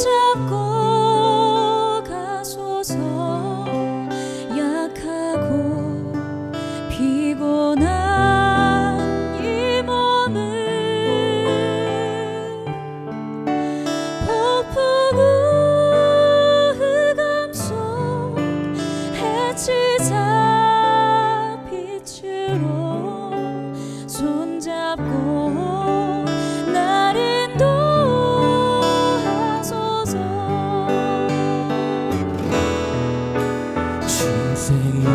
손잡고 가소서. 약하고 피곤한 이 몸을 폭풍우 흑암 속 해치자 빛으로 손잡고 날 인도하소서. 인생이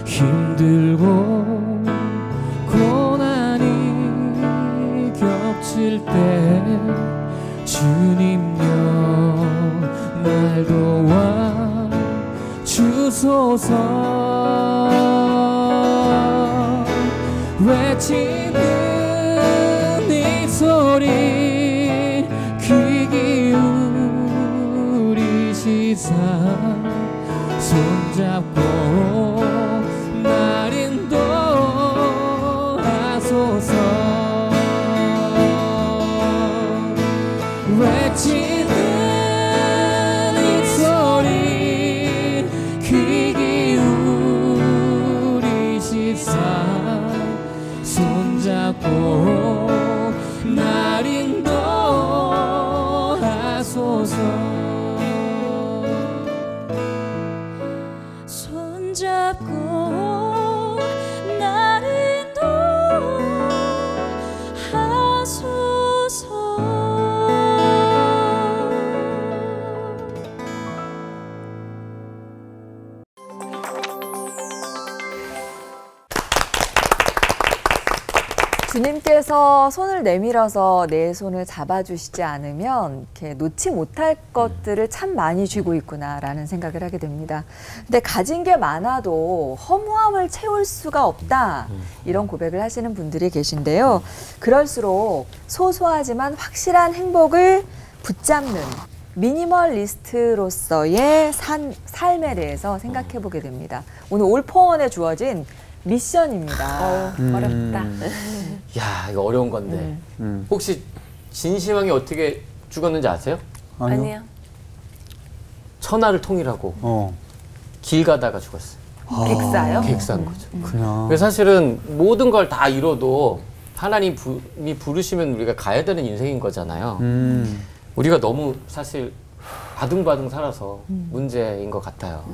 힘들고 고난이 겹칠 때 주님여 날 도와 주소서. 외치는 이 소리 귀 기울이시사 손잡고 날 인도하소서. 외치는 이 소리 귀 기울이시사 손잡고 날 인도하소서. 손잡고 날 인도하소서. 주님께서 손을 내밀어서 내 손을 잡아주시지 않으면 이렇게 놓지 못할 것들을 참 많이 쥐고 있구나라는 생각을 하게 됩니다. 근데 가진 게 많아도 허무함을 채울 수가 없다, 이런 고백을 하시는 분들이 계신데요. 그럴수록 소소하지만 확실한 행복을 붙잡는 미니멀리스트로서의 삶에 대해서 생각해 보게 됩니다. 오늘 올포원에 주어진 미션입니다. 어렵다. 야, 이거 어려운 건데. 혹시 진시황이 어떻게 죽었는지 아세요? 아니요. 천하를 통일하고 길 가다가 죽었어요. 객사요? 객사한 거죠. 그냥 그래서 사실은 모든 걸 다 이뤄도 하나님이 부르시면 우리가 가야 되는 인생인 거잖아요. 우리가 너무 사실 바둥바둥 살아서 문제인 것 같아요.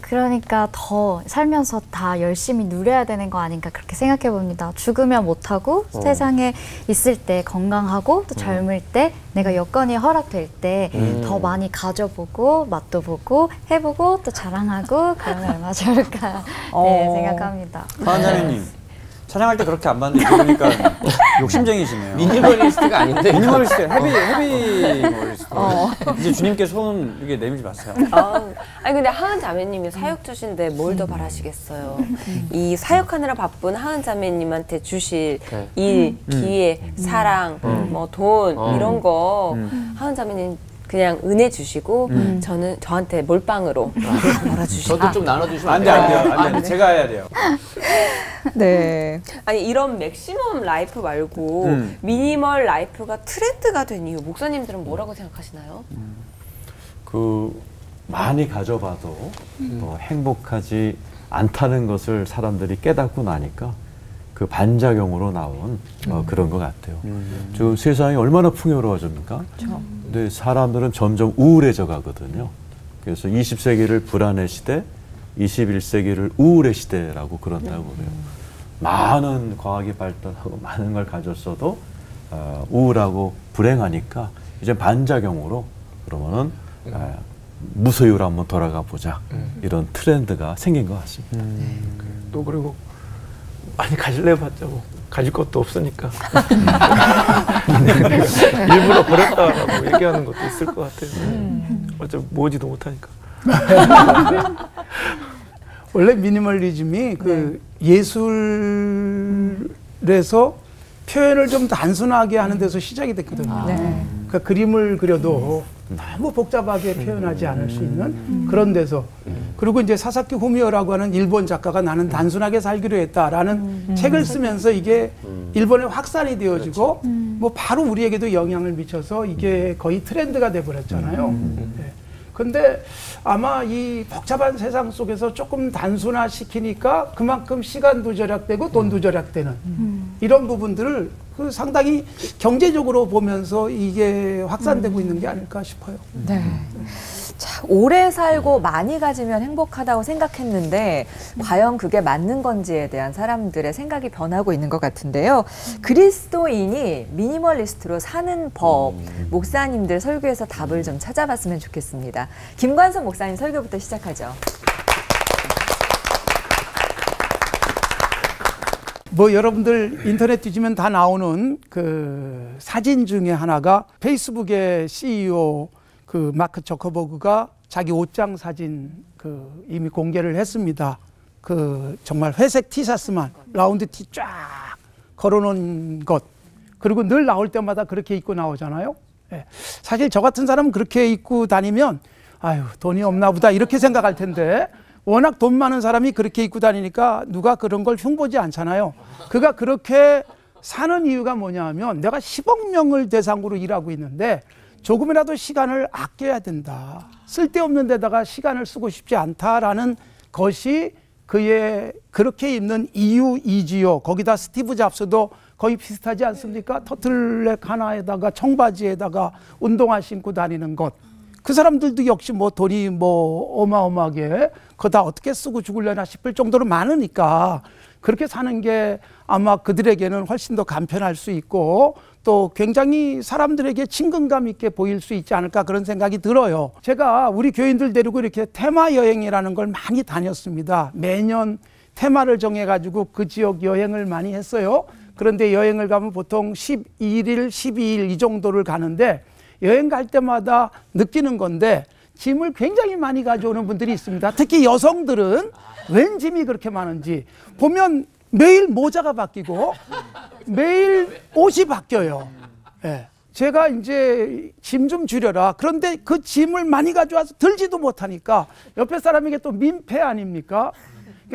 그러니까 더 살면서 다 열심히 누려야 되는 거 아닌가 그렇게 생각해 봅니다. 죽으면 못하고 세상에 있을 때 건강하고 또 젊을 때 내가 여건이 허락될 때 더 많이 가져보고 맛도 보고 해보고 또 자랑하고 그러면 얼마나 좋을까 네, 생각합니다. 하은자매님 찬양할 때 그렇게 안 봤는데 이거 보니까 욕심쟁이시네요. 미니멀리스트가 아닌데. 미니멀리스트, 헤비멀리스트. 이제 주님께 손 이렇게 내밀지 마세요. 아니 근데 하은 자매님이 사역주신데 뭘 더 바라시겠어요. 이 사역하느라 바쁜 하은 자매님한테 주실 일, 기회, 사랑, 뭐 돈 이런 거 하은 자매님 그냥 은혜 주시고 저한테 몰빵으로 몰아주시고. 저도 좀 나눠주시면 안 돼, 안 돼. 제가 해야 돼요. 네. 아니 이런 맥시멈 라이프 말고 미니멀 라이프가 트렌드가 된 이유 목사님들은 뭐라고 생각하시나요? 많이 가져봐도 행복하지 않다는 것을 사람들이 깨닫고 나니까 그 반작용으로 나온 그런 것 같아요. 지금 세상이 얼마나 풍요로워졌는가? 근데 사람들은 점점 우울해져 가거든요. 그래서 20세기를 불안의 시대, 21세기를 우울의 시대라고 그런다고 그래요. 많은 과학이 발달하고 많은 걸 가졌어도 우울하고 불행하니까 이제 반작용으로 그러면은 무소유로 한번 돌아가 보자, 이런 트렌드가 생긴 것 같습니다. 또 그리고 많이 가질래 봤자 뭐 가질 것도 없으니까 일부러 버렸다라고 얘기하는 것도 있을 것 같아요. 어차피 모으지도 못하니까. 원래 미니멀리즘이 그 예술에서 표현을 좀 단순하게 하는 데서 시작이 됐거든요. 그러니까 그림을 그려도 너무 복잡하게 표현하지 않을 수 있는 그런 데서, 그리고 이제 사사키 후미오라고 하는 일본 작가가 나는 단순하게 살기로 했다라는 책을 쓰면서 이게 일본에 확산이 되어지고 뭐 바로 우리에게도 영향을 미쳐서 이게 거의 트렌드가 돼버렸잖아요. 네. 근데 아마 이 복잡한 세상 속에서 조금 단순화시키니까 그만큼 시간도 절약되고 돈도 절약되는 이런 부분들을 그 상당히 경제적으로 보면서 이게 확산되고 있는 게 아닐까 싶어요. 네. 자, 오래 살고 많이 가지면 행복하다고 생각했는데 과연 그게 맞는 건지에 대한 사람들의 생각이 변하고 있는 것 같은데요. 그리스도인이 미니멀리스트로 사는 법, 목사님들 설교에서 답을 좀 찾아봤으면 좋겠습니다. 김관석 목사님 설교부터 시작하죠. 뭐 여러분들 인터넷 뒤지면 다 나오는 그 사진 중에 하나가 페이스북의 CEO 그 마크 저커버그가 자기 옷장 사진 그 이미 공개를 했습니다. 그 정말 회색 티셔츠만 라운드 티 쫙 걸어놓은 것, 그리고 늘 나올 때마다 그렇게 입고 나오잖아요. 예. 사실 저 같은 사람은 그렇게 입고 다니면 아유 돈이 없나 보다 이렇게 생각할 텐데 워낙 돈 많은 사람이 그렇게 입고 다니니까 누가 그런 걸 흉보지 않잖아요. 그가 그렇게 사는 이유가 뭐냐 하면 내가 10억 명을 대상으로 일하고 있는데 조금이라도 시간을 아껴야 된다. 쓸데없는 데다가 시간을 쓰고 싶지 않다라는 것이 그의 그렇게 입는 이유이지요. 거기다 스티브 잡스도 거의 비슷하지 않습니까? 터틀넥 하나에다가 청바지에다가 운동화 신고 다니는 것. 그 사람들도 역시 뭐 돈이 뭐 어마어마하게 그거 다 어떻게 쓰고 죽으려나 싶을 정도로 많으니까 그렇게 사는 게 아마 그들에게는 훨씬 더 간편할 수 있고 또 굉장히 사람들에게 친근감 있게 보일 수 있지 않을까 그런 생각이 들어요. 제가 우리 교인들 데리고 이렇게 테마 여행이라는 걸 많이 다녔습니다. 매년 테마를 정해가지고 그 지역 여행을 많이 했어요. 그런데 여행을 가면 보통 11일, 12일 이 정도를 가는데 여행 갈 때마다 느끼는 건데 짐을 굉장히 많이 가져오는 분들이 있습니다. 특히 여성들은 웬 짐이 그렇게 많은지 보면 매일 모자가 바뀌고 매일 옷이 바뀌어요. 예. 제가 이제 짐 좀 줄여라. 그런데 그 짐을 많이 가져와서 들지도 못하니까 옆에 사람에게 또 민폐 아닙니까?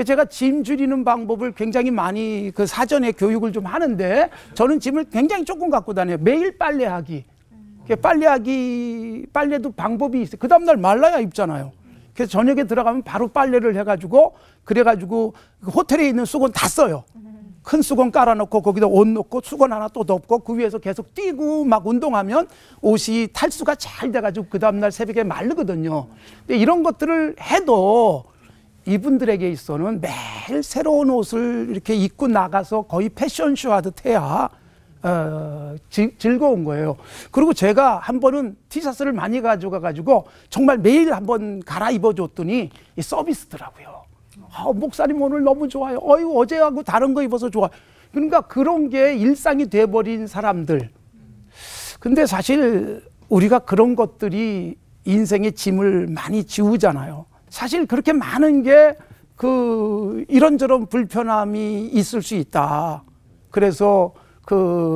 제가 짐 줄이는 방법을 굉장히 많이 그 사전에 교육을 좀 하는데 저는 짐을 굉장히 조금 갖고 다녀요. 매일 빨래하기. 빨래도 방법이 있어요. 그 다음날 말라야 입잖아요. 그래서 저녁에 들어가면 바로 빨래를 해가지고 그래가지고 호텔에 있는 수건 다 써요. 큰 수건 깔아놓고 거기다 옷 넣고 수건 하나 또 덮고 그 위에서 계속 뛰고 막 운동하면 옷이 탈수가 잘 돼가지고 그 다음날 새벽에 마르거든요. 근데 이런 것들을 해도 이분들에게 있어서는 매일 새로운 옷을 이렇게 입고 나가서 거의 패션쇼 하듯 해야 즐거운 거예요. 그리고 제가 한 번은 티셔츠를 많이 가져가가지고 정말 매일 한번 갈아입어줬더니 이 서비스더라고요. 목사님 오늘 너무 좋아요. 어제하고 다른 거 입어서 좋아. 그러니까 그런 게 일상이 돼버린 사람들. 근데 사실 우리가 그런 것들이 인생의 짐을 많이 지우잖아요. 사실 그렇게 많은 게 이런저런 불편함이 있을 수 있다. 그래서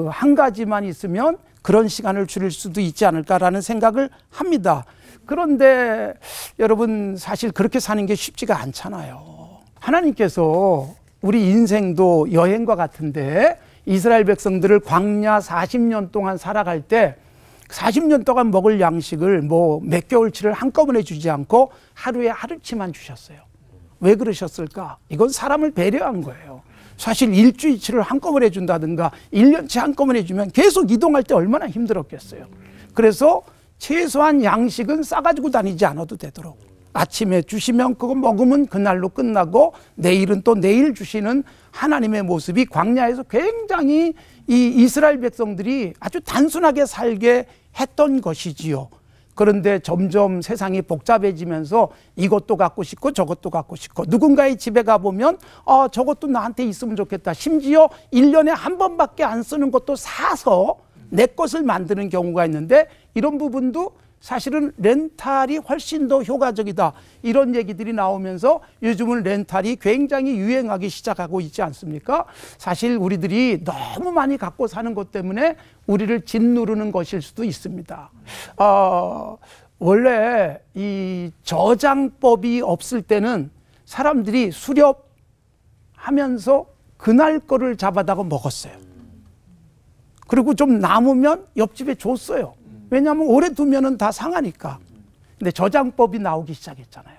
한 가지만 있으면 그런 시간을 줄일 수도 있지 않을까라는 생각을 합니다. 그런데 여러분 사실 그렇게 사는 게 쉽지가 않잖아요. 하나님께서 우리 인생도 여행과 같은데 이스라엘 백성들을 광야 40년 동안 살아갈 때 40년 동안 먹을 양식을 뭐 몇 개월치를 한꺼번에 주지 않고 하루에 하루치만 주셨어요. 왜 그러셨을까? 이건 사람을 배려한 거예요. 사실 일주일치를 한꺼번에 준다든가 1년치 한꺼번에 주면 계속 이동할 때 얼마나 힘들었겠어요. 그래서 최소한 양식은 싸가지고 다니지 않아도 되도록 아침에 주시면 그거 먹으면 그날로 끝나고 내일은 또 내일 주시는 하나님의 모습이 광야에서 굉장히 이 이스라엘 백성들이 아주 단순하게 살게 했던 것이지요. 그런데 점점 세상이 복잡해지면서 이것도 갖고 싶고 저것도 갖고 싶고 누군가의 집에 가보면 저것도 나한테 있으면 좋겠다. 심지어 1년에 한 번밖에 안 쓰는 것도 사서 내 것을 만드는 경우가 있는데 이런 부분도 사실은 렌탈이 훨씬 더 효과적이다. 이런 얘기들이 나오면서 요즘은 렌탈이 굉장히 유행하기 시작하고 있지 않습니까? 사실 우리들이 너무 많이 갖고 사는 것 때문에 우리를 짓누르는 것일 수도 있습니다. 원래 이 저장법이 없을 때는 사람들이 수렵하면서 그날 거를 잡아다가 먹었어요. 그리고 좀 남으면 옆집에 줬어요. 왜냐하면 오래 두면은 다 상하니까. 근데 저장법이 나오기 시작했잖아요.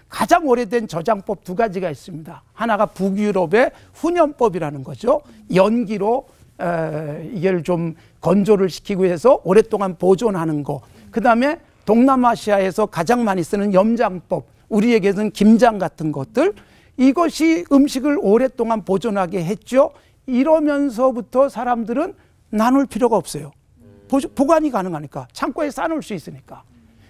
가장 오래된 저장법 두 가지가 있습니다. 하나가 북유럽의 훈연법이라는 거죠. 연기로 이걸 좀 건조를 시키고 해서 오랫동안 보존하는 거. 그 다음에 동남아시아에서 가장 많이 쓰는 염장법, 우리에게는 김장 같은 것들, 이것이 음식을 오랫동안 보존하게 했죠. 이러면서부터 사람들은 나눌 필요가 없어요. 보관이 가능하니까, 창고에 쌓아놓을 수 있으니까.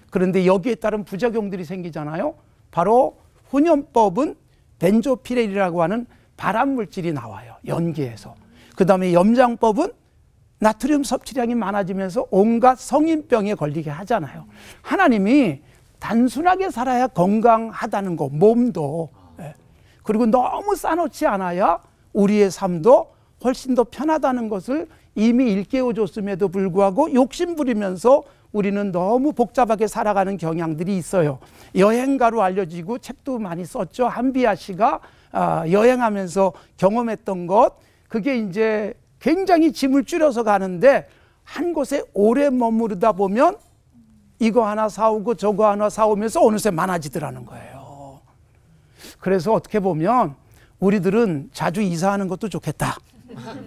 그런데 여기에 따른 부작용들이 생기잖아요. 바로 훈연법은 벤조피렐이라고 하는 발암물질이 나와요, 연기에서. 그 다음에 염장법은 나트륨 섭취량이 많아지면서 온갖 성인병에 걸리게 하잖아요. 하나님이 단순하게 살아야 건강하다는 거, 몸도. 그리고 너무 싸놓지 않아야 우리의 삶도 훨씬 더 편하다는 것을 이미 일깨워 줬음에도 불구하고 욕심 부리면서 우리는 너무 복잡하게 살아가는 경향들이 있어요. 여행가로 알려지고 책도 많이 썼죠. 한비아 씨가 여행하면서 경험했던 것, 그게 이제 굉장히 짐을 줄여서 가는데 한 곳에 오래 머무르다 보면 이거 하나 사오고 저거 하나 사오면서 어느새 많아지더라는 거예요. 그래서 어떻게 보면 우리들은 자주 이사하는 것도 좋겠다,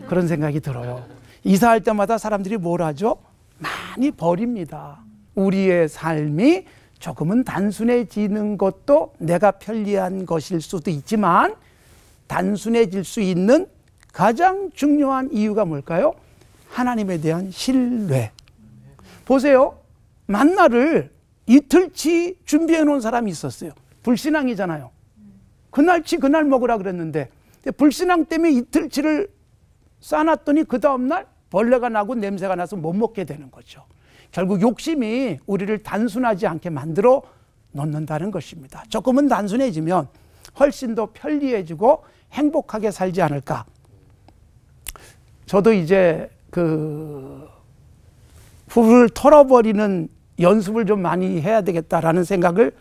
그런 생각이 들어요. 이사할 때마다 사람들이 뭘 하죠? 많이 버립니다. 우리의 삶이 조금은 단순해지는 것도 내가 편리한 것일 수도 있지만, 단순해질 수 있는 가장 중요한 이유가 뭘까요? 하나님에 대한 신뢰. 보세요. 만나를 이틀치 준비해 놓은 사람이 있었어요. 불신앙이잖아요. 그날치 그날 먹으라 그랬는데 불신앙 때문에 이틀치를 싸놨더니 그 다음날 벌레가 나고 냄새가 나서 못 먹게 되는 거죠. 결국 욕심이 우리를 단순하지 않게 만들어 놓는다는 것입니다. 조금은 단순해지면 훨씬 더 편리해지고 행복하게 살지 않을까. 저도 이제 불을 털어버리는 연습을 좀 많이 해야 되겠다라는 생각을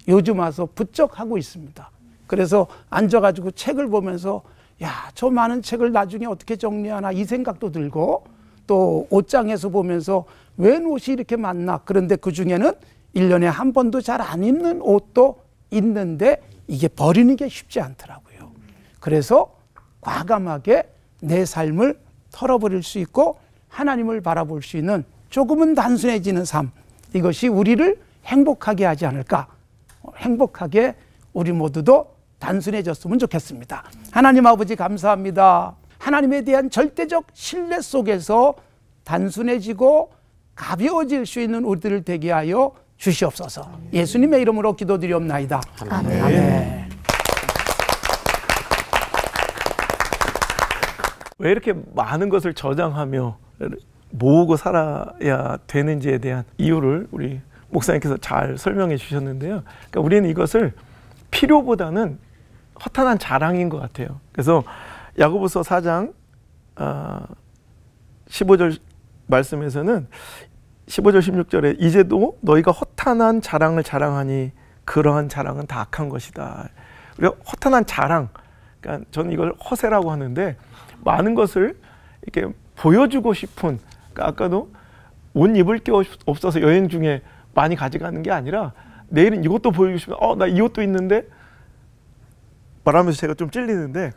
요즘 와서 부쩍 하고 있습니다. 그래서 앉아가지고 책을 보면서 야, 저 많은 책을 나중에 어떻게 정리하나 이 생각도 들고, 또 옷장에서 보면서 웬 옷이 이렇게 많나. 그런데 그 중에는 1년에 한 번도 잘 안 입는 옷도 있는데 이게 버리는 게 쉽지 않더라고요. 그래서 과감하게 내 삶을 털어버릴 수 있고 하나님을 바라볼 수 있는 조금은 단순해지는 삶, 이것이 우리를 행복하게 하지 않을까. 행복하게 우리 모두도 단순해졌으면 좋겠습니다. 하나님 아버지 감사합니다. 하나님에 대한 절대적 신뢰 속에서 단순해지고 가벼워질 수 있는 우리들을 되게 하여 주시옵소서. 예수님의 이름으로 기도드리옵나이다. 아멘. 아멘. 왜 이렇게 많은 것을 저장하며 모으고 살아야 되는지에 대한 이유를 우리 목사님께서 잘 설명해 주셨는데요. 그러니까 우리는 이것을 필요보다는 허탄한 자랑인 것 같아요. 그래서 야고보서 4장 15절 말씀에서는 15절 16절에 이제도 너희가 허탄한 자랑을 자랑하니 그러한 자랑은 다 악한 것이다. 우리가 허탄한 자랑, 그러니까 저는 이걸 허세라고 하는데, 많은 것을 이렇게 보여주고 싶은, 그러니까 아까도 옷 입을 게 없어서 여행 중에 많이 가져가는 게 아니라 내일은 이것도 보여주고 싶으면 나 이 옷도 있는데, 말하면서 제가 좀 찔리는데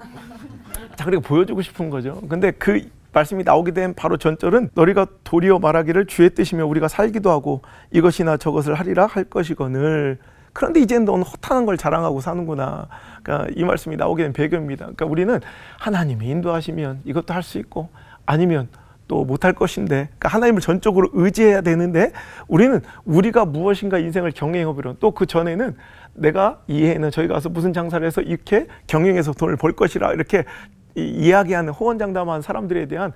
다 그렇게 보여주고 싶은 거죠. 근데 그 말씀이 나오게 된 바로 전절은 너희가 도리어 말하기를 주의 뜻이며 우리가 살기도 하고 이것이나 저것을 하리라 할 것이거늘. 그런데 이제는 너는 허탄한 걸 자랑하고 사는구나. 그러니까 이 말씀이 나오게 된 배경입니다. 그러니까 우리는 하나님이 인도하시면 이것도 할 수 있고 아니면 또 못할 것인데, 그러니까 하나님을 전적으로 의지해야 되는데, 우리는 우리가 무엇인가 인생을 경영해보려, 또 그 전에는 내가 이해는 저희 가서 무슨 장사를 해서 이렇게 경영해서 돈을 벌 것이라 이렇게 이야기하는 호언장담하는 사람들에 대한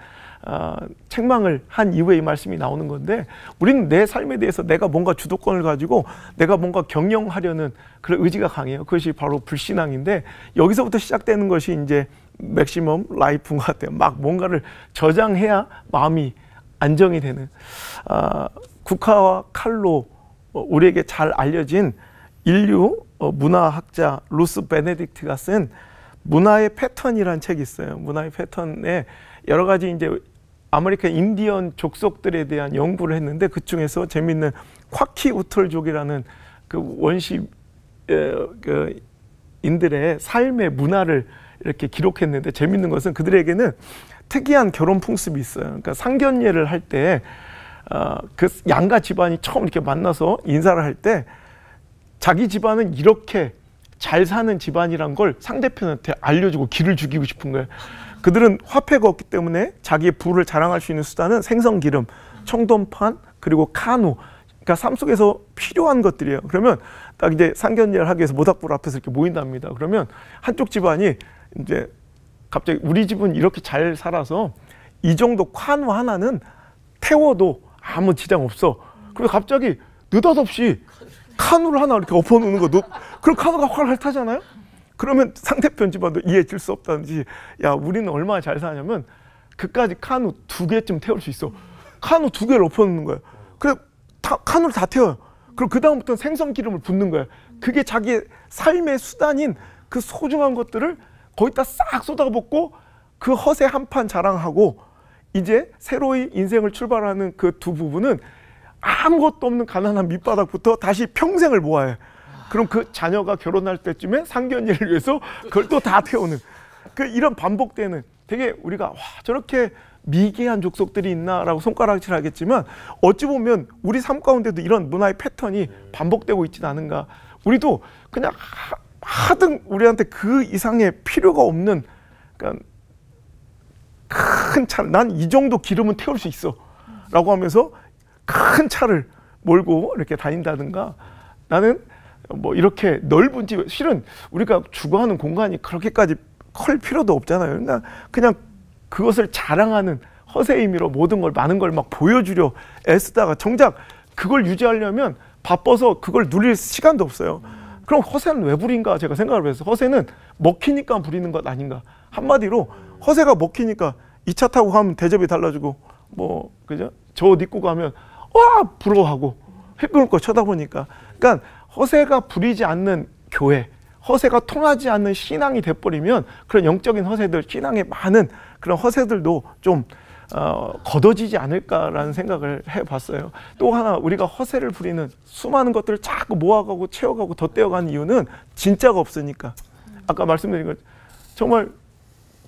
책망을 한 이후에 이 말씀이 나오는 건데, 우리는 내 삶에 대해서 내가 뭔가 주도권을 가지고 내가 뭔가 경영하려는 그런 의지가 강해요. 그것이 바로 불신앙인데, 여기서부터 시작되는 것이 이제 맥시멈 라이프인 것 같아요. 막 뭔가를 저장해야 마음이 안정이 되는. 국화와 칼로 우리에게 잘 알려진 인류 문화학자 루스 베네딕트가 쓴 문화의 패턴이라는 책이 있어요. 문화의 패턴에 여러 가지 이제 아메리칸 인디언 족속들에 대한 연구를 했는데 그 중에서 재미있는 콰키우톨족이라는 그 원시 그 인들의 삶의 문화를 이렇게 기록했는데 재미있는 것은 그들에게는 특이한 결혼 풍습이 있어요. 그러니까 상견례를 할 때 그 양가 집안이 처음 이렇게 만나서 인사를 할 때 자기 집안은 이렇게 잘 사는 집안이란 걸 상대편한테 알려주고 기를 죽이고 싶은 거예요. 그들은 화폐가 없기 때문에 자기의 부를 자랑할 수 있는 수단은 생선기름, 청돈판, 그리고 카누. 그러니까 삶 속에서 필요한 것들이에요. 그러면 딱 이제 상견례를 하기 위해서 모닥불 앞에서 이렇게 모인답니다. 그러면 한쪽 집안이 이제 갑자기 우리 집은 이렇게 잘 살아서 이 정도 카누 하나는 태워도 아무 지장 없어. 그리고 갑자기 느닷없이 카누를 하나 이렇게 엎어놓는 거. 그럼 카누가 활활 타잖아요. 그러면 상대편 집안도 이해질 수 없다든지, 야 우리는 얼마나 잘 사냐면 그까지 카누 2개쯤 태울 수 있어. 카누 2개를 엎어놓는 거예요. 그래 카누를 다 태워요. 그리고 그 다음부터는 생선 기름을 붓는 거예요. 그게 자기의 삶의 수단인 그 소중한 것들을 거기다 싹 쏟아붓고 그 허세 한판 자랑하고, 이제 새로이 인생을 출발하는 그 두 부부는 아무것도 없는 가난한 밑바닥부터 다시 평생을 모아요. 그럼 그 자녀가 결혼할 때쯤에 상견례를 위해서 그걸 또 다 태우는, 그 이런 반복되는, 되게 우리가 와 저렇게 미개한 족속들이 있나라고 손가락질 하겠지만 어찌 보면 우리 삶 가운데도 이런 문화의 패턴이 반복되고 있지는 않은가. 우리도 그냥 하등 우리한테 그 이상의 필요가 없는, 그러니까 큰 차, 난 이 정도 기름은 태울 수 있어 라고 하면서 큰 차를 몰고 이렇게 다닌다든가, 나는 뭐 이렇게 넓은 집, 실은 우리가 주거하는 공간이 그렇게까지 클 필요도 없잖아요. 그냥 그것을 자랑하는 허세의 의미로 모든 걸, 많은 걸 막 보여주려 애쓰다가 정작 그걸 유지하려면 바빠서 그걸 누릴 시간도 없어요. 그럼 허세는 왜 부린가 제가 생각을 해서, 허세는 먹히니까 부리는 것 아닌가. 한마디로 허세가 먹히니까 2차 타고 가면 대접이 달라지고, 뭐 그죠? 저 옷 입고 가면 와 부러워하고 힐끔힐끔 쳐다보니까. 그러니까 허세가 부리지 않는 교회, 허세가 통하지 않는 신앙이 돼버리면 그런 영적인 허세들, 신앙에 많은 그런 허세들도 좀 걷어지지 않을까라는 생각을 해봤어요. 또 하나, 우리가 허세를 부리는 수많은 것들을 자꾸 모아가고 채워가고 덧대어가는 이유는 진짜가 없으니까. 아까 말씀드린 것, 정말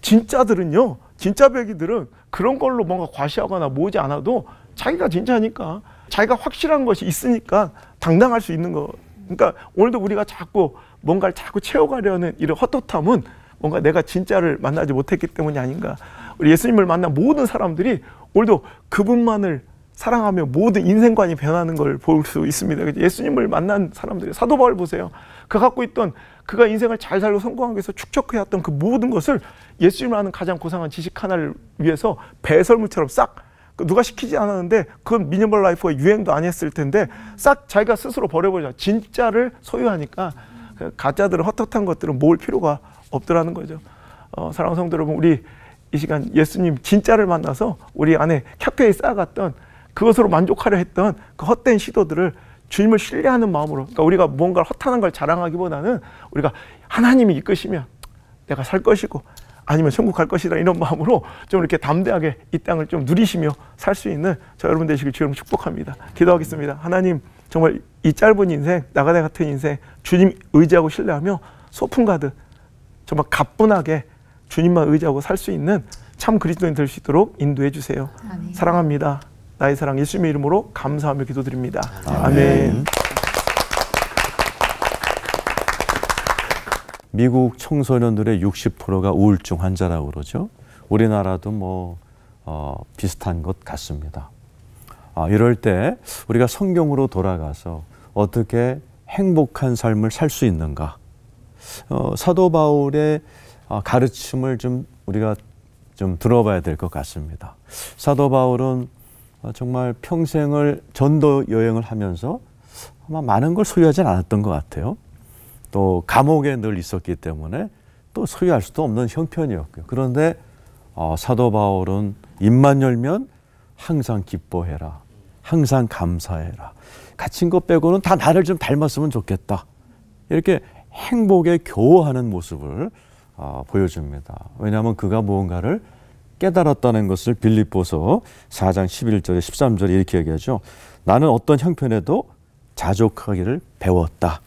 진짜들은요, 진짜 배기들은 그런 걸로 뭔가 과시하거나 모으지 않아도 자기가 진짜니까, 자기가 확실한 것이 있으니까 당당할 수 있는 거. 그러니까 오늘도 우리가 자꾸 뭔가를 자꾸 채워가려는 이런 헛헛함은 뭔가 내가 진짜를 만나지 못했기 때문이 아닌가. 우리 예수님을 만난 모든 사람들이 오늘도 그분만을 사랑하며 모든 인생관이 변하는 걸 볼 수 있습니다. 예수님을 만난 사람들이, 사도 바울 보세요. 그 갖고 있던, 그가 인생을 잘 살고 성공하기 위해서 축적해왔던 그 모든 것을 예수님을 아는 가장 고상한 지식 하나를 위해서 배설물처럼 싹, 누가 시키지 않았는데 그건 미니멀 라이프가 유행도 안 했을 텐데 싹 자기가 스스로 버려버리자. 진짜를 소유하니까 가짜들은, 헛헛한 것들은 모을 필요가 없더라는 거죠. 사랑하는 성도 여러분, 우리 이 시간 예수님 진짜를 만나서 우리 안에 켜켜이 쌓아갔던, 그것으로 만족하려 했던 그 헛된 시도들을 주님을 신뢰하는 마음으로, 그러니까 우리가 뭔가 헛하는 걸 자랑하기보다는 우리가 하나님이 이끄시면 내가 살 것이고 아니면 천국 갈 것이다, 이런 마음으로 좀 이렇게 담대하게 이 땅을 좀 누리시며 살 수 있는 저 여러분 되시길 주님 축복합니다. 기도하겠습니다. 하나님, 정말 이 짧은 인생, 나가다 같은 인생 주님 의지하고 신뢰하며 소풍 가듯 정말 가뿐하게 주님만 의지하고 살 수 있는 참 그리스도인 될 수 있도록 인도해 주세요. 아멘. 사랑합니다. 나의 사랑 예수님의 이름으로 감사하며 기도드립니다. 아멘. 미국 청소년들의 60%가 우울증 환자라고 그러죠. 우리나라도 뭐 비슷한 것 같습니다. 이럴 때 우리가 성경으로 돌아가서 어떻게 행복한 삶을 살 수 있는가? 사도 바울의 가르침을 좀 우리가 좀 들어봐야 될 것 같습니다. 사도 바울은 정말 평생을 전도 여행을 하면서 아마 많은 걸 소유하지 않았던 것 같아요. 또 감옥에 늘 있었기 때문에 또 소유할 수도 없는 형편이었고요. 그런데 사도 바울은 입만 열면 항상 기뻐해라, 항상 감사해라, 갇힌 것 빼고는 다 나를 좀 닮았으면 좋겠다, 이렇게 행복에 교화하는 모습을 보여줍니다. 왜냐하면 그가 무언가를 깨달았다는 것을 빌립보서 4장 11절에 13절에 이렇게 얘기하죠. 나는 어떤 형편에도 자족하기를 배웠다.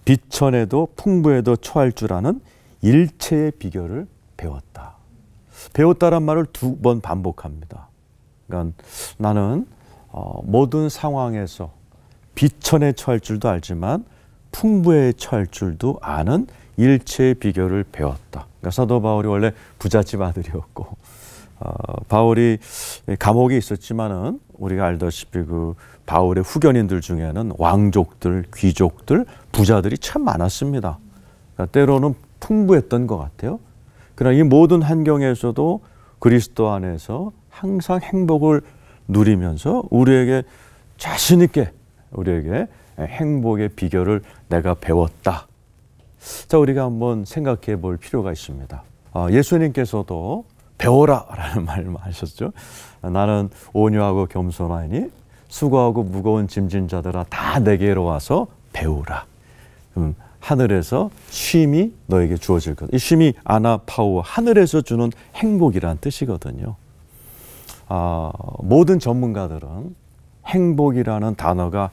비천에도 풍부에도 처할 줄 아는 일체의 비결을 배웠다. 배웠다란 말을 2번 반복합니다. 그러니까 나는 모든 상황에서 비천에 처할 줄도 알지만 풍부에 처할 줄도 아는 일체의 비결을 배웠다. 그러니까 사도 바울이 원래 부잣집 아들이었고 바울이 감옥에 있었지만은 우리가 알다시피 그 바울의 후견인들 중에는 왕족들, 귀족들, 부자들이 참 많았습니다. 그러니까 때로는 풍부했던 것 같아요. 그러나 이 모든 환경에서도 그리스도 안에서 항상 행복을 누리면서 우리에게 자신 있게 우리에게 행복의 비결을 내가 배웠다. 자, 우리가 한번 생각해 볼 필요가 있습니다. 예수님께서도 배워라 라는 말을 하셨죠. 나는 온유하고 겸손하니 수고하고 무거운 짐진 자들아 다 내게로 와서 배우라. 하늘에서 쉼이 너에게 주어질 것. 이 쉼이 아나파우어, 하늘에서 주는 행복이란 뜻이거든요. 모든 전문가들은 행복이라는 단어가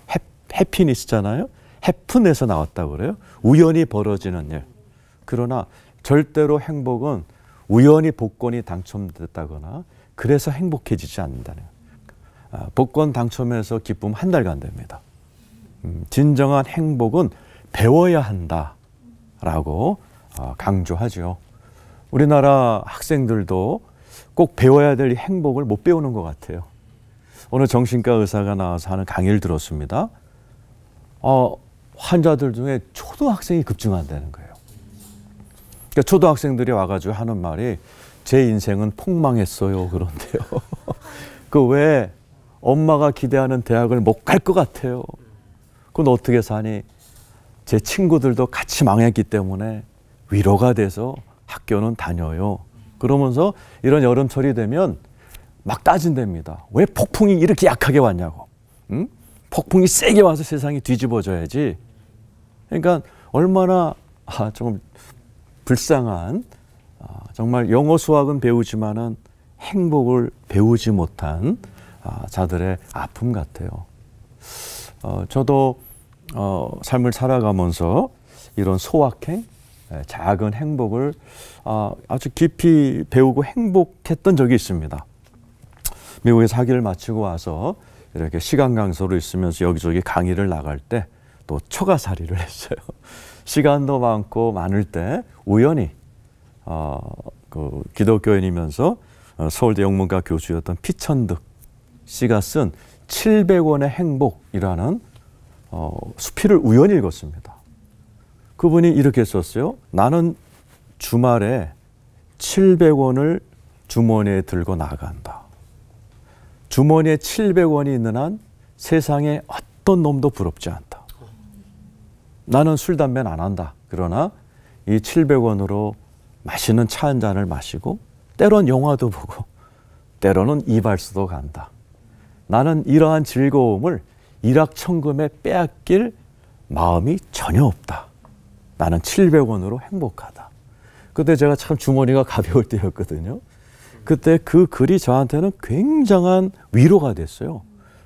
해피니스잖아요. 해픈에서 나왔다고 그래요. 우연히 벌어지는 일. 그러나 절대로 행복은 우연히 복권이 당첨됐다거나 그래서 행복해지지 않는다는 거예요. 복권 당첨해서 기쁨 한 달간 됩니다. 진정한 행복은 배워야 한다라고 강조하죠. 우리나라 학생들도 꼭 배워야 될 행복을 못 배우는 것 같아요. 오늘 정신과 의사가 나와서 하는 강의를 들었습니다. 환자들 중에 초등학생이 급증한다는 거예요. 그러니까 초등학생들이 와가지고 하는 말이 제 인생은 폭망했어요 그런데요. 그 왜 엄마가 기대하는 대학을 못 갈 것 같아요. 그건 어떻게 사니? 제 친구들도 같이 망했기 때문에 위로가 돼서 학교는 다녀요. 그러면서 이런 여름철이 되면 막 따진답니다. 왜 폭풍이 이렇게 약하게 왔냐고. 응? 폭풍이 세게 와서 세상이 뒤집어져야지. 그러니까 얼마나 좀 불쌍한 정말 영어 수학은 배우지만은 행복을 배우지 못한 자들의 아픔 같아요. 저도 삶을 살아가면서 이런 소확행, 작은 행복을 아주 깊이 배우고 행복했던 적이 있습니다. 미국에서 학위를 마치고 와서 이렇게 시간 강사로 있으면서 여기저기 강의를 나갈 때 또 처가살이를 했어요. 시간도 많고 많을 때 우연히 그 기독교인이면서 서울대 영문과 교수였던 피천득 씨가 쓴 700원의 행복이라는 수필을 우연히 읽었습니다. 그분이 이렇게 썼어요. 나는 주말에 700원을 주머니에 들고 나간다. 주머니에 700원이 있는 한 세상에 어떤 놈도 부럽지 않다. 나는 술, 담배는 안 한다. 그러나 이 700원으로 맛있는 차 한 잔을 마시고 때론 영화도 보고 때로는 이발소도 간다. 나는 이러한 즐거움을 일확천금에 빼앗길 마음이 전혀 없다. 나는 700원으로 행복하다. 그때 제가 참 주머니가 가벼울 때였거든요. 그때 그 글이 저한테는 굉장한 위로가 됐어요.